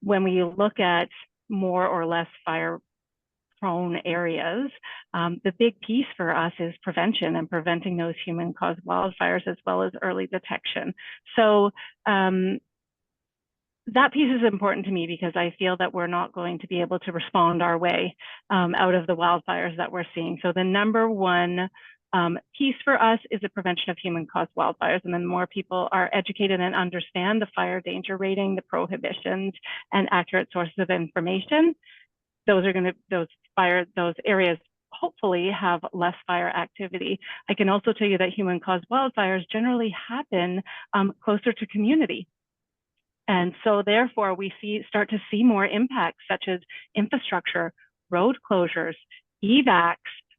when we look at more or less fire prone areas, the big piece for us is prevention and preventing those human caused wildfires, as well as early detection. So that piece is important to me, because I feel that we're not going to be able to respond our way out of the wildfires that we're seeing. So the number one Piece for us is the prevention of human-caused wildfires, and then more people are educated and understand the fire danger rating, the prohibitions, and accurate sources of information. Those areas hopefully have less fire activity. I can also tell you that human-caused wildfires generally happen closer to community. And so therefore we start to see more impacts such as infrastructure, road closures, evacs,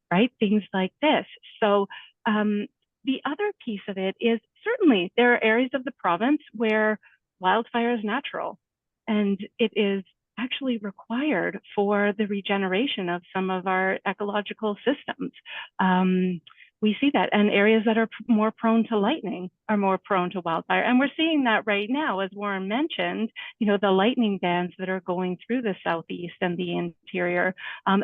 right? Things like this. So the other piece of it is certainly there are areas of the province where wildfire is natural, and it is actually required for the regeneration of some of our ecological systems. We see that, and areas that are more prone to lightning are more prone to wildfire. And we're seeing that right now, as Warren mentioned, the lightning bands that are going through the southeast and the interior,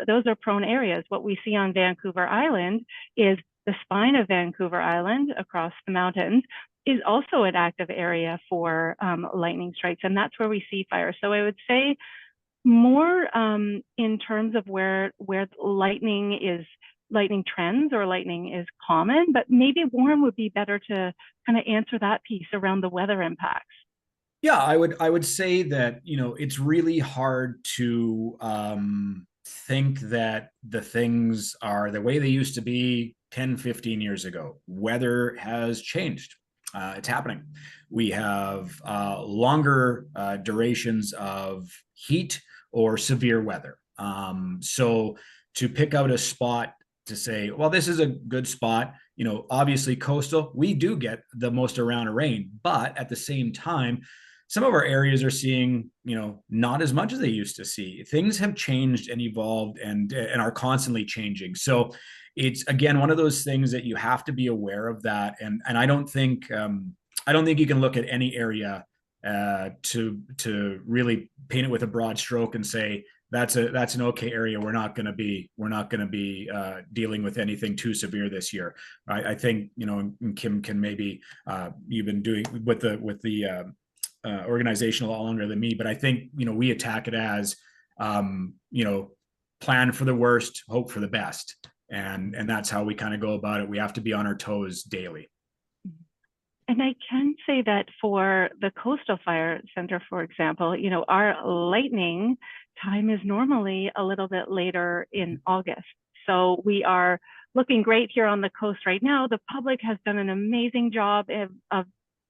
those are prone areas. What we see on Vancouver Island is the spine of Vancouver Island across the mountains is also an active area for lightning strikes, and that's where we see fire. So I would say more in terms of where lightning trends or lightning is common, but maybe Warren would be better to kind of answer that piece around the weather impacts. Yeah, I would say that, it's really hard to think that the things are the way they used to be 10, 15 years ago. Weather has changed. It's happening. We have longer durations of heat or severe weather. So to pick out a spot to say, well, this is a good spot, obviously coastal, we do get the most amount of rain, but at the same time, some of our areas are seeing, not as much as they used to see. Things have changed and evolved and are constantly changing. So it's, again, one of those things that you have to be aware of that. And I don't think you can look at any area to really paint it with a broad stroke and say that's an okay area. We're not going to be dealing with anything too severe this year. I think and Kim can maybe you've been doing with the organizational a lot longer than me, but I think we attack it as plan for the worst, hope for the best, and that's how we kind of go about it. We have to be on our toes daily. And I can say that for the Coastal Fire Center, for example, our lightning time is normally a little bit later in August. So we are looking great here on the coast right now. The public has done an amazing job of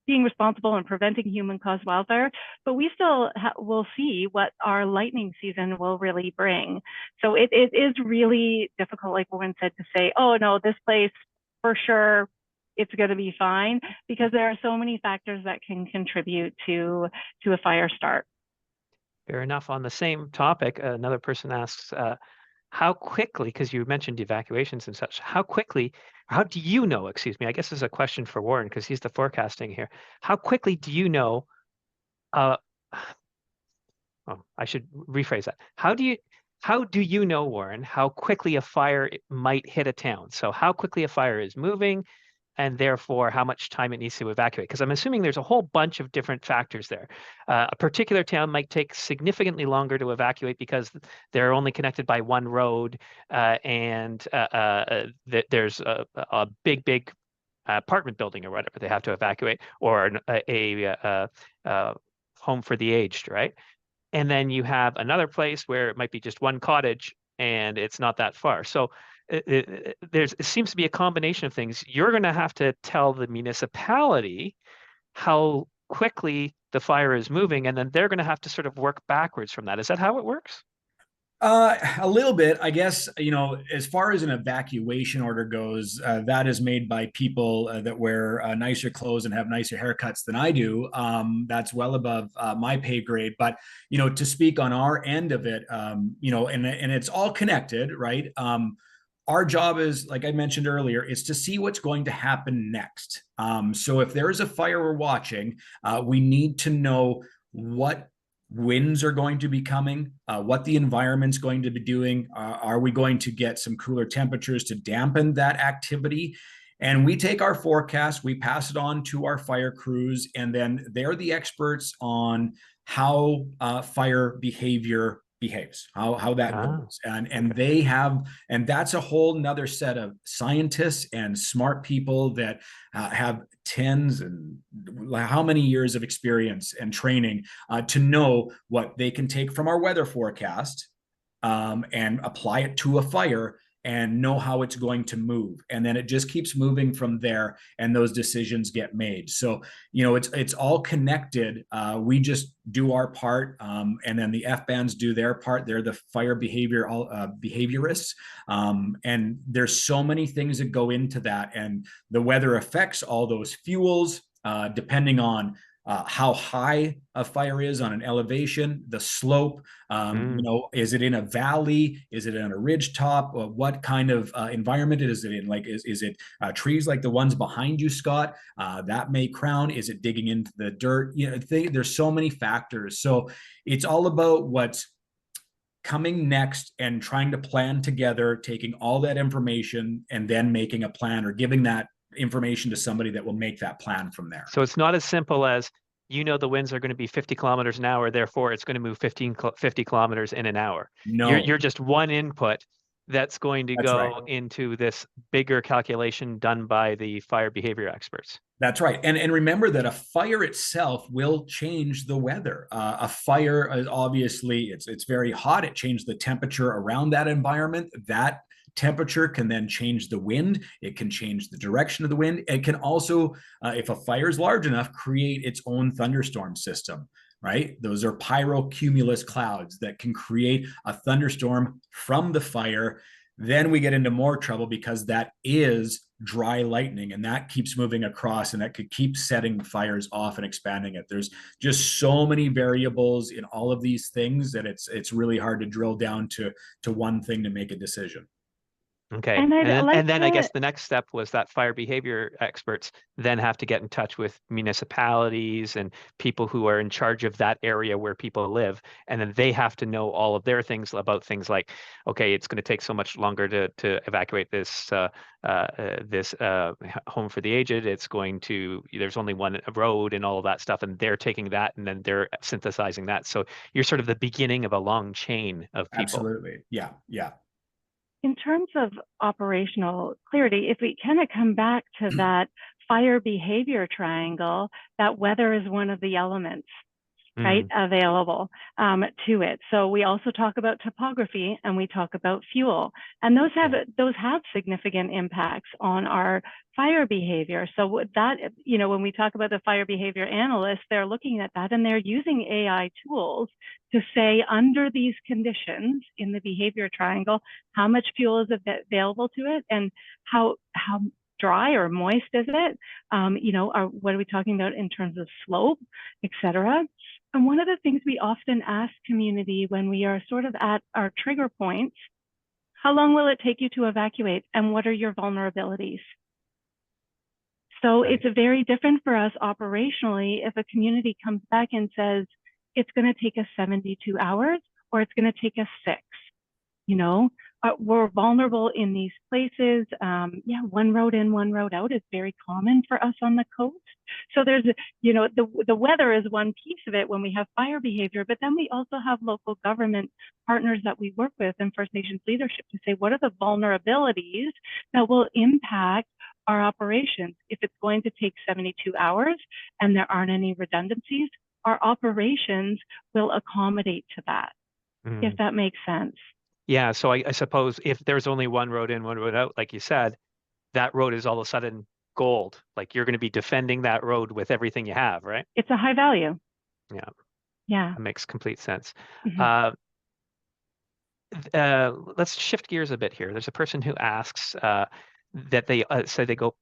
being responsible and preventing human-caused wildfire, but we still will see what our lightning season will really bring. So it is really difficult, like Warren said, to say, oh no, this place for sure, it's going to be fine, because there are so many factors that can contribute to a fire start. Fair enough. On the same topic, another person asks, how quickly, because you mentioned evacuations and such, how do you know, excuse me, I guess this is a question for Warren because he's the forecasting here. How quickly do you know, I should rephrase that. How do you know, Warren, how quickly a fire might hit a town? So how quickly a fire is moving, and therefore how much time it needs to evacuate? Because I'm assuming there's a whole bunch of different factors there. A particular town might take significantly longer to evacuate because they're only connected by one road, and there's a big apartment building or whatever they have to evacuate, or a home for the aged, right? And then you have another place where it might be just one cottage and it's not that far. So it seems to be a combination of things. You're going to have to tell the municipality how quickly the fire is moving, and then they're going to have to sort of work backwards from that. Is that how it works? A little bit, I guess. As far as an evacuation order goes, that is made by people that wear nicer clothes and have nicer haircuts than I do. That's well above my pay grade. But to speak on our end of it, and it's all connected, right? Our job is, like I mentioned earlier, is to see what's going to happen next. So if there is a fire we're watching, we need to know what winds are going to be coming, what the environment's going to be doing. Are we going to get some cooler temperatures to dampen that activity? And we take our forecast, we pass it on to our fire crews, and then they're the experts on how fire behavior behaves, how that Ah, goes. And they have, and that's a whole nother set of scientists and smart people that have tens and how many years of experience and training to know what they can take from our weather forecast and apply it to a fire and know how it's going to move, and then it just keeps moving from there, and those decisions get made. So it's all connected. We just do our part, and then the FBANs do their part. They're the fire behaviorists, and there's so many things that go into that, and the weather affects all those fuels depending on how high a fire is on an elevation, the slope, is it in a valley? Is it on a ridge top? What kind of environment is it in? Like, is it trees like the ones behind you, Scott? That may crown. Is it digging into the dirt? There's so many factors. So it's all about what's coming next and trying to plan together, taking all that information and then making a plan or giving that information to somebody that will make that plan from there. so it's not as simple as, the winds are going to be 50 kilometers an hour, therefore it's going to move 50 kilometers in an hour. No, You're just one input that's going to That's go right. into this bigger calculation done by the fire behavior experts. That's right. And remember that a fire itself will change the weather. A fire is obviously it's very hot. It changes the temperature around that environment. That temperature can then change the wind. It can change the direction of the wind. It can also, if a fire is large enough, create its own thunderstorm system, right? Those are pyrocumulus clouds that can create a thunderstorm from the fire. Then we get into more trouble because that is dry lightning, and that keeps moving across, and that could keep setting fires off and expanding it. There's just so many variables in all of these things that it's really hard to drill down to one thing to make a decision. Okay. And And then I guess the next step was that fire behavior experts then have to get in touch with municipalities and people who are in charge of that area where people live. And then they have to know all of their things about things like, okay, it's going to take so much longer to evacuate this home for the aged. There's only one road and all of that stuff. And they're taking that and then they're synthesizing that. So you're sort of the beginning of a long chain of people. Absolutely. Yeah. in terms of operational clarity, if we kind of come back to that fire behavior triangle, that weather is one of the elements, right, available to it. So we also talk about topography and we talk about fuel, and those have significant impacts on our fire behavior. So that, when we talk about the fire behavior analysts, they're looking at that and they're using AI tools to say, under these conditions in the behavior triangle, how much fuel is available to it and how dry or moist is it? What are we talking about in terms of slope, et cetera? And one of the things we often ask community when we are sort of at our trigger points, how long will it take you to evacuate and what are your vulnerabilities? So it's very different for us operationally if a community comes back and says, it's going to take us 72 hours or it's going to take us 6. We're vulnerable in these places. One road in, one road out is very common for us on the coast. So there's, the weather is one piece of it when we have fire behavior, but then we also have local government partners that we work with and First Nations leadership to say, what are the vulnerabilities that will impact our operations? If it's going to take 72 hours and there aren't any redundancies, our operations will accommodate to that, if that makes sense. Yeah, so I suppose if there's only one road in, one road out, like you said, that road is all of a sudden gold. Like you're going to be defending that road with everything you have, right? It's a high value. Yeah. That makes complete sense. Mm-hmm. Let's shift gears a bit here. There's a person who asks that they say they go,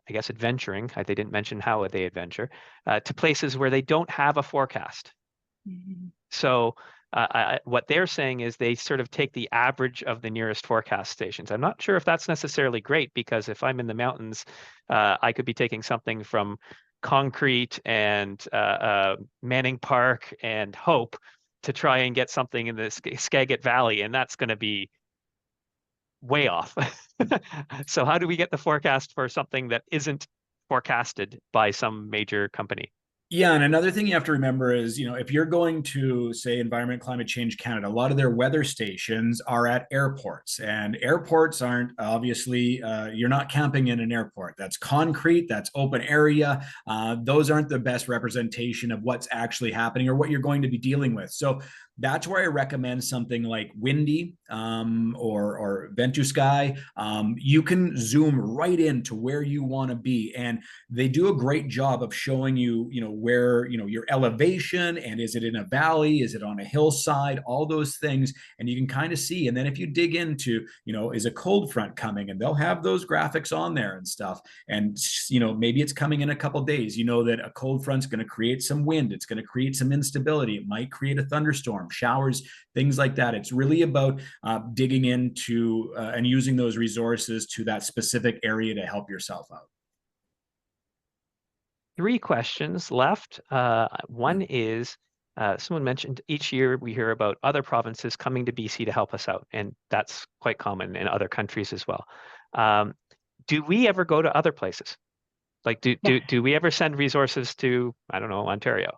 I guess, adventuring. They didn't mention how they adventure to places where they don't have a forecast. Mm-hmm. So what they're saying is they sort of take the average of the nearest forecast stations. I'm not sure if that's necessarily great because if I'm in the mountains, I could be taking something from Concrete and Manning Park and Hope to try and get something in the Skagit Valley, and that's going to be way off. So how do we get the forecast for something that isn't forecasted by some major company? Yeah, and another thing you have to remember is, if you're going to, say, Environment Climate Change Canada, a lot of their weather stations are at airports, and airports aren't obviously, you're not camping in an airport. That's concrete, that's open area. Those aren't the best representation of what's actually happening or what you're going to be dealing with. So that's where I recommend something like Windy or Ventusky. You can zoom right into where you want to be, and they do a great job of showing you, where, your elevation, and is it in a valley, is it on a hillside, all those things, and you can kind of see. And then if you dig into, is a cold front coming, and they'll have those graphics on there and stuff. And, maybe it's coming in a couple days, that a cold front's going to create some wind, it's going to create some instability, it might create a thunderstorm, showers, things like that. It's really about digging into and using those resources to that specific area to help yourself out. 3 questions left. One is, someone mentioned each year we hear about other provinces coming to BC to help us out, and that's quite common in other countries as well. Do we ever go to other places? Like, do we ever send resources to, I don't know, Ontario?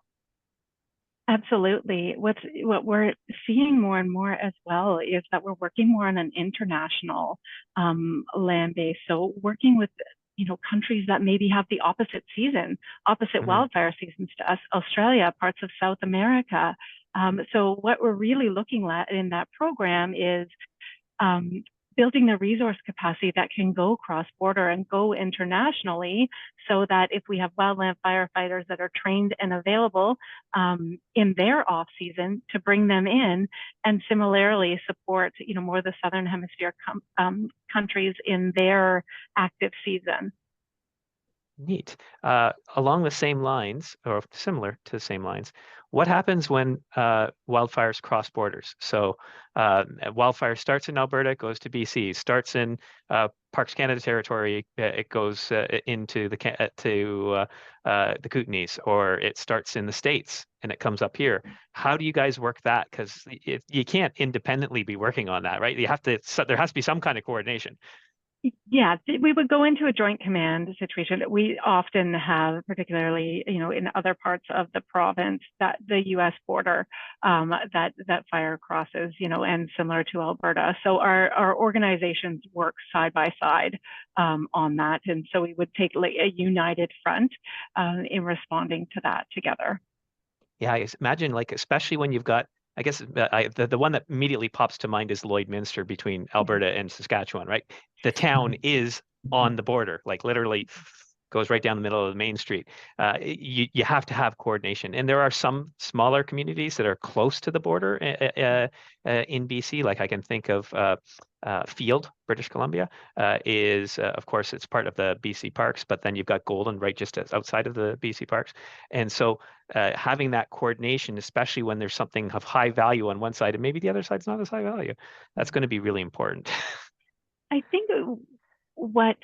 Absolutely. What we're seeing more and more as well is that we're working more on an international land base. So working with countries that maybe have the opposite wildfire seasons to us, Australia, parts of South America. So what we're really looking at in that program is building the resource capacity that can go cross-border and go internationally, so that if we have wildland firefighters that are trained and available in their off-season, to bring them in, and similarly support more the Southern Hemisphere countries in their active season. Neat. Along the same lines, or similar to the same lines, what happens when wildfires cross borders? So wildfire starts in Alberta, goes to BC, starts in Parks Canada territory, it goes into the Kootenays, or it starts in the States and it comes up here. How do you guys work that? Because you can't independently be working on that, right? There has to be some kind of coordination. Yeah, we would go into a joint command situation. We often have, particularly, in other parts of the province, that the U.S. border that fire crosses, and similar to Alberta. So our organizations work side by side on that, and so we would take like a united front in responding to that together. Yeah, I imagine, like, especially when you've got, I guess the one that immediately pops to mind is Lloydminster between Alberta and Saskatchewan, right? The town is on the border, like literally goes right down the middle of the main street. You have to have coordination, and there are some smaller communities that are close to the border in BC. Like I can think of Field, British Columbia, is of course it's part of the BC Parks, but then you've got Golden right just outside of the BC Parks, and so having that coordination, especially when there's something of high value on one side and maybe the other side's not as high value, that's going to be really important. I think what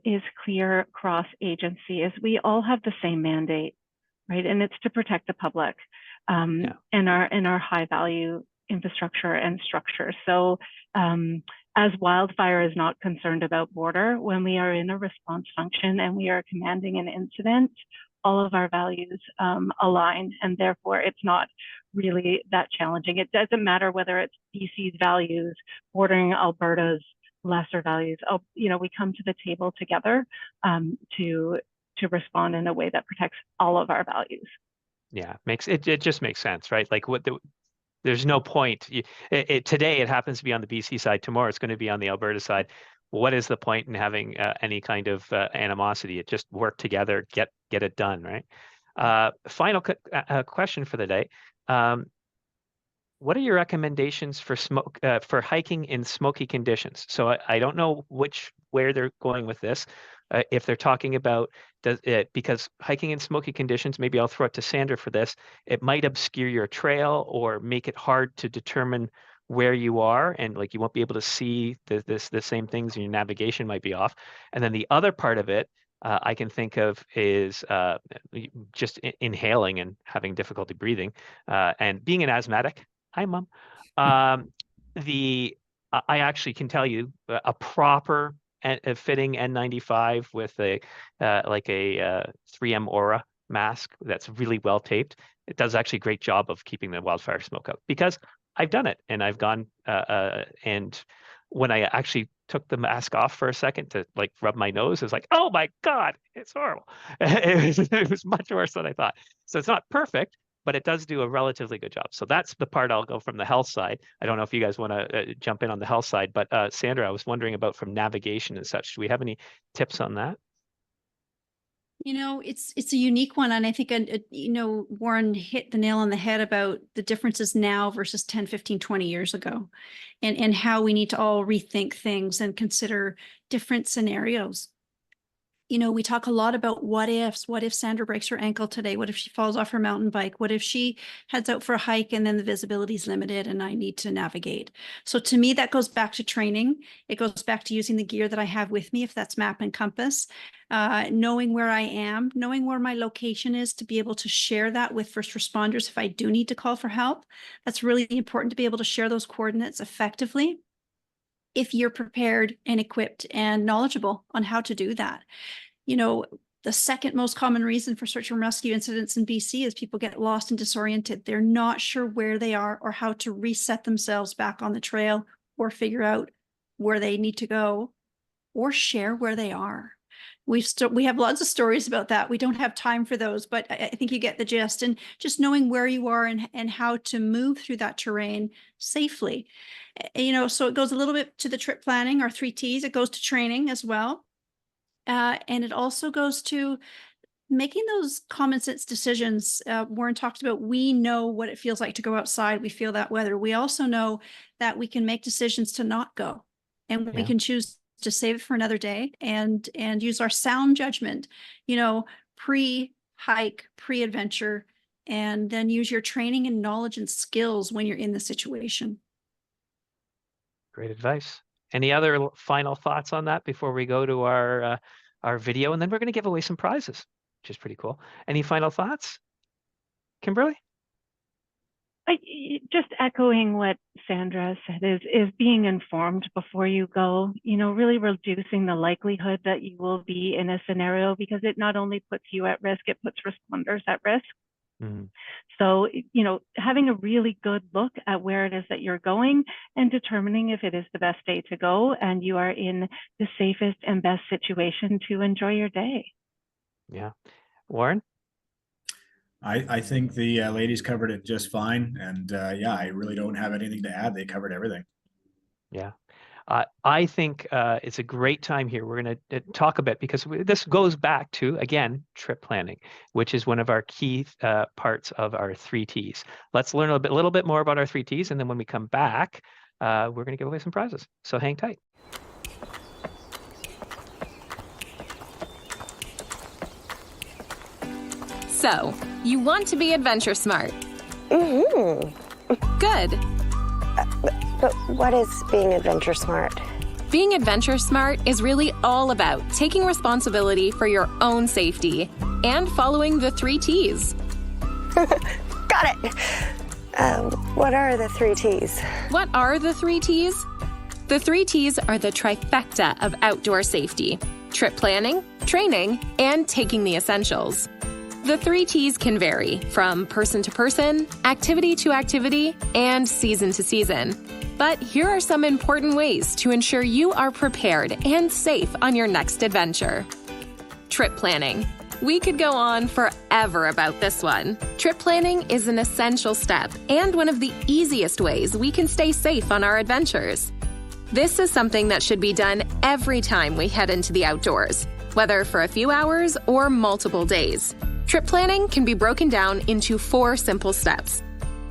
is clear across agency is we all have the same mandate, right? And it's to protect the public and our high value infrastructure and structure. So as wildfire is not concerned about border, when we are in a response function and we are commanding an incident, all of our values align, and therefore it's not really that challenging. It doesn't matter whether it's BC's values bordering Alberta's lesser values. We come to the table together to respond in a way that protects all of our values. Yeah, it just makes sense, right? Like there's no point. Today it happens to be on the BC side. Tomorrow it's going to be on the Alberta side. What is the point in having any kind of animosity? It just work together, get it done, right? Final question for the day. What are your recommendations for hiking in smoky conditions? So I don't know where they're going with this. If they're talking about because hiking in smoky conditions, maybe I'll throw it to Sandra for this. It might obscure your trail or make it hard to determine where you are, and like you won't be able to see the same things, and your navigation might be off. And then the other part of it I can think of is just inhaling and having difficulty breathing, and being an asthmatic. Hi, Mom. I actually can tell you a proper fitting N95 with a 3M Aura mask that's really well taped, it does actually a great job of keeping the wildfire smoke out, because I've done it, and I've gone and when I actually took the mask off for a second to like rub my nose, it was like, oh my God, it's horrible. It was much worse than I thought. So it's not perfect, but it does do a relatively good job. So that's the part I'll go from the health side. I don't know if you guys want to jump in on the health side, but Sandra, I was wondering about from navigation and such. Do we have any tips on that? It's a unique one. And I think, Warren hit the nail on the head about the differences now versus 10, 15, 20 years ago, and how we need to all rethink things and consider different scenarios. We talk a lot about what ifs. What if Sandra breaks her ankle today? What if she falls off her mountain bike? What if she heads out for a hike and then the visibility is limited and I need to navigate? So to me, that goes back to training. It goes back to using the gear that I have with me, if that's map and compass, knowing where I am, knowing where my location is, to be able to share that with first responders if I do need to call for help. That's really important, to be able to share those coordinates effectively if you're prepared and equipped and knowledgeable on how to do that. The second most common reason for search and rescue incidents in BC is people get lost and disoriented. They're not sure where they are or how to reset themselves back on the trail, or figure out where they need to go, or share where they are. We have lots of stories about that. We don't have time for those, but I think you get the gist. And just knowing where you are and how to move through that terrain safely. So it goes a little bit to the trip planning, our 3 T's. It goes to training as well. And it also goes to making those common sense decisions. Warren talked about, we know what it feels like to go outside. We feel that weather. We also know that we can make decisions to not go, and we can choose to save it for another day and use our sound judgment, pre-hike, pre-adventure, and then use your training and knowledge and skills when you're in the situation. Great advice. Any other final thoughts on that before we go to our video? And then we're going to give away some prizes, which is pretty cool. Any final thoughts, Kimberly? Just echoing what Sandra said, is being informed before you go, really reducing the likelihood that you will be in a scenario, because it not only puts you at risk, it puts responders at risk. Mm-hmm. So, having a really good look at where it is that you're going and determining if it is the best day to go and you are in the safest and best situation to enjoy your day. Yeah. Warren? I think the ladies covered it just fine. And I really don't have anything to add. They covered everything. Yeah. I think it's a great time here. We're going to talk a bit, because this goes back to, again, trip planning, which is one of our key parts of our 3 T's. Let's learn a little bit more about our 3 T's. And then when we come back, we're going to give away some prizes. So hang tight. So, you want to be AdventureSmart. Mm-hmm. Good. But what is being AdventureSmart? Being AdventureSmart is really all about taking responsibility for your own safety and following the 3 T's. Got it. What are the 3 T's? What are the 3 T's? The 3 T's are the trifecta of outdoor safety: trip planning, training, and taking the essentials. The 3 T's can vary from person to person, activity to activity, and season to season. But here are some important ways to ensure you are prepared and safe on your next adventure. Trip planning. We could go on forever about this one. Trip planning is an essential step and one of the easiest ways we can stay safe on our adventures. This is something that should be done every time we head into the outdoors, whether for a few hours or multiple days. Trip planning can be broken down into 4 simple steps.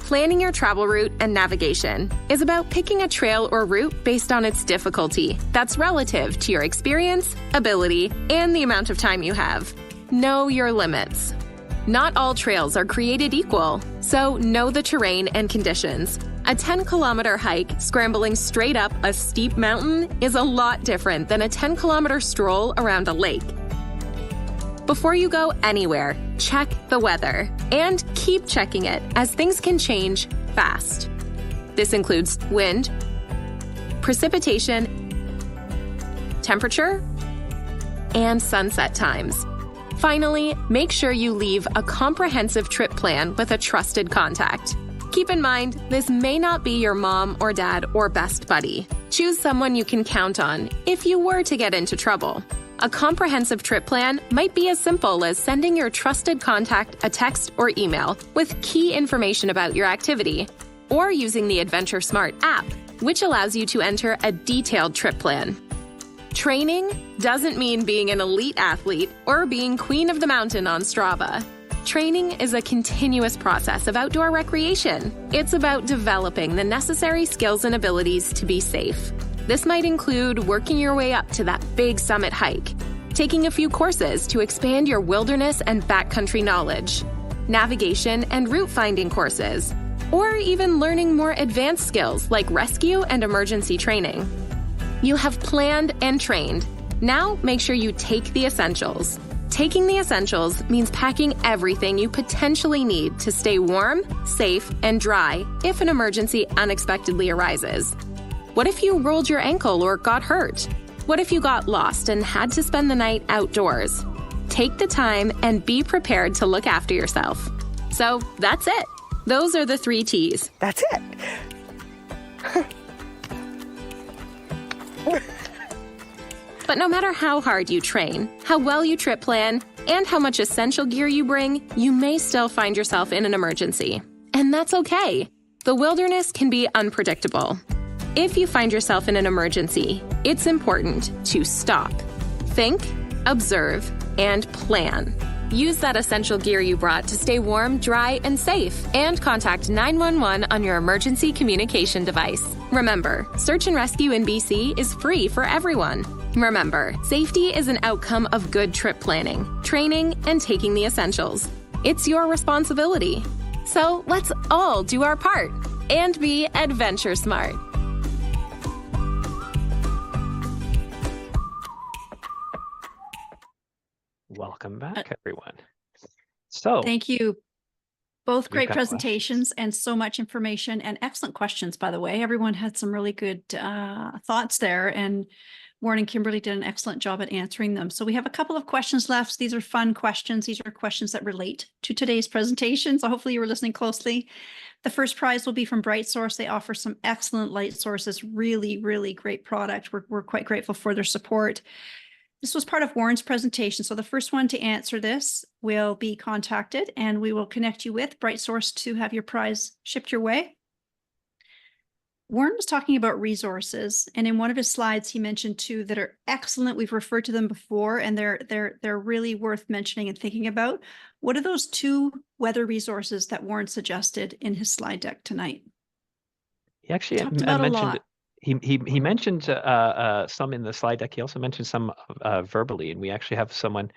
Planning your travel route and navigation is about picking a trail or route based on its difficulty that's relative to your experience, ability, and the amount of time you have. Know your limits. Not all trails are created equal, so know the terrain and conditions. A 10-kilometer hike scrambling straight up a steep mountain is a lot different than a 10-kilometer stroll around a lake. Before you go anywhere, check the weather and keep checking it, as things can change fast. This includes wind, precipitation, temperature, and sunset times. Finally, make sure you leave a comprehensive trip plan with a trusted contact. Keep in mind, this may not be your mom or dad or best buddy. Choose someone you can count on if you were to get into trouble. A comprehensive trip plan might be as simple as sending your trusted contact a text or email with key information about your activity, or using the AdventureSmart app, which allows you to enter a detailed trip plan. Training doesn't mean being an elite athlete or being queen of the mountain on Strava. Training is a continuous process of outdoor recreation. It's about developing the necessary skills and abilities to be safe. This might include working your way up to that big summit hike, taking a few courses to expand your wilderness and backcountry knowledge, navigation and route finding courses, or even learning more advanced skills like rescue and emergency training. You have planned and trained. Now make sure you take the essentials. Taking the essentials means packing everything you potentially need to stay warm, safe, and dry if an emergency unexpectedly arises. What if you rolled your ankle or got hurt? What if you got lost and had to spend the night outdoors? Take the time and be prepared to look after yourself. So that's it. Those are the 3 T's. That's it. But no matter how hard you train, how well you trip plan, and how much essential gear you bring, you may still find yourself in an emergency. And that's okay. The wilderness can be unpredictable. If you find yourself in an emergency, it's important to stop, think, observe, and plan. Use that essential gear you brought to stay warm, dry, and safe, and contact 911 on your emergency communication device. Remember, search and rescue in BC is free for everyone. Remember, safety is an outcome of good trip planning, training, and taking the essentials. It's your responsibility. So let's all do our part and be adventure smart. Welcome back, everyone. So Thank you. Both great got presentations and so much information and excellent questions, by the way. Everyone had some really good thoughts there, and Warren and Kimberly did an excellent job at answering them. So we have a couple of questions left. These are fun questions. These are questions that relate to today's presentation. So hopefully you were listening closely. The first prize will be from Bright Source. They offer some excellent light sources, really, really great product. We're quite grateful for their support. This was part of Warren's presentation. So the first one to answer this will be contacted, and we will connect you with Bright Source to have your prize shipped your way. Warren was talking about resources, and in one of his slides, he mentioned 2 that are excellent. We've referred to them before, and they're really worth mentioning and thinking about. What are those 2 weather resources that Warren suggested in his slide deck tonight? he actually Talked about a mentioned lot. he mentioned some in the slide deck. He also mentioned some verbally, and we actually have someone.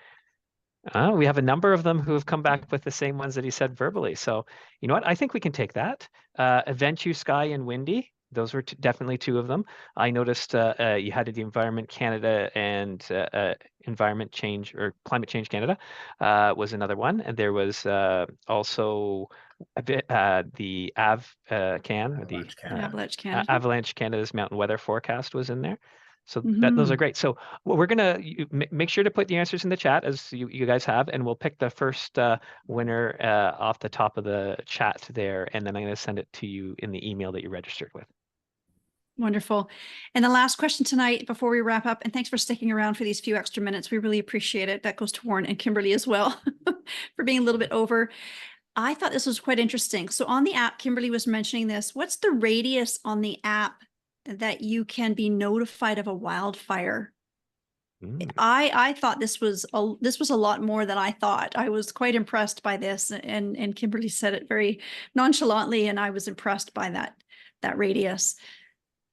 We have a number of them who have come back with the same ones that he said verbally. So you know what? I think we can take that. Eventu, Sky, and Windy. Those were definitely 2 of them. I noticed you had the Environment Canada and Environment Change or Climate Change Canada was another one. And there was also a bit, the AVCAN, or the Avalanche Canada. Avalanche Canada's Mountain Weather Forecast was in there. So those are great. So we're going to make sure to put the answers in the chat as you guys have, and we'll pick the first winner off the top of the chat there. And then I'm going to send it to you in the email that you registered with. Wonderful. And the last question tonight before we wrap up, and thanks for sticking around for these few extra minutes. We really appreciate it. That goes to Warren and Kimberly as well for being a little bit over. I thought this was quite interesting. So on the app, Kimberly was mentioning this. What's the radius on the app that you can be notified of a wildfire? I thought this was a lot more than I thought. I was quite impressed by this, and Kimberly said it very nonchalantly, and I was impressed by that radius.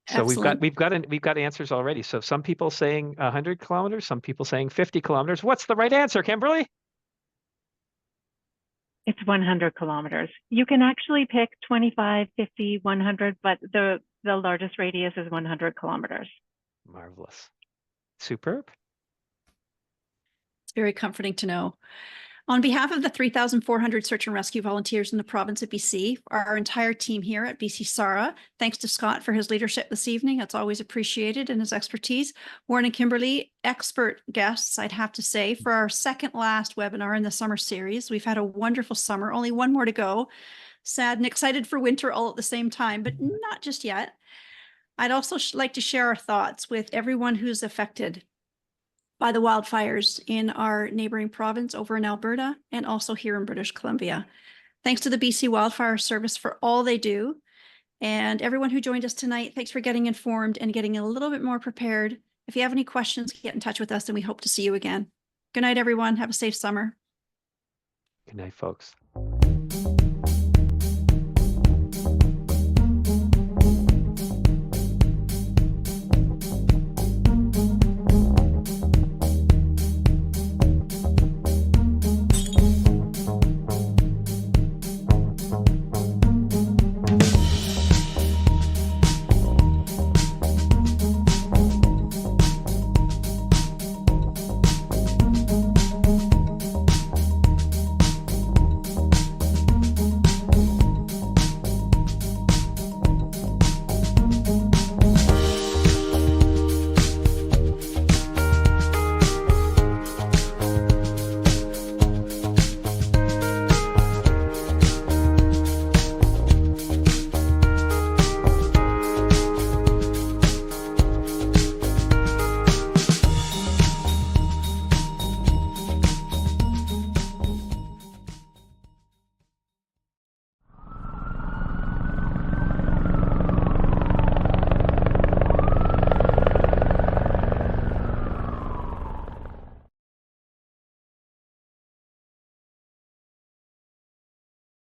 So Excellent. we've got answers already. So some people saying 100 kilometers, some people saying 50 kilometers. What's the right answer, Kimberly? It's 100 kilometers. You can actually pick 25, 50, 100, but the largest radius is 100 kilometers. Marvelous. Superb. It's very comforting to know. On behalf of the 3,400 search and rescue volunteers in the province of BC, our entire team here at BC SARA, thanks to Scott for his leadership this evening. It's always appreciated, and his expertise. Warren and Kimberly, expert guests, I'd have to say, for our second last webinar in the summer series. We've had a wonderful summer, only one more to go. Sad and excited for winter all at the same time, but not just yet. I'd also like to share our thoughts with everyone who's affected by the wildfires in our neighboring province over in Alberta and also here in British Columbia. Thanks to the BC Wildfire Service for all they do. And everyone who joined us tonight, thanks for getting informed and getting a little bit more prepared. If you have any questions, get in touch with us and we hope to see you again. Good night, everyone. Have a safe summer. Good night, folks.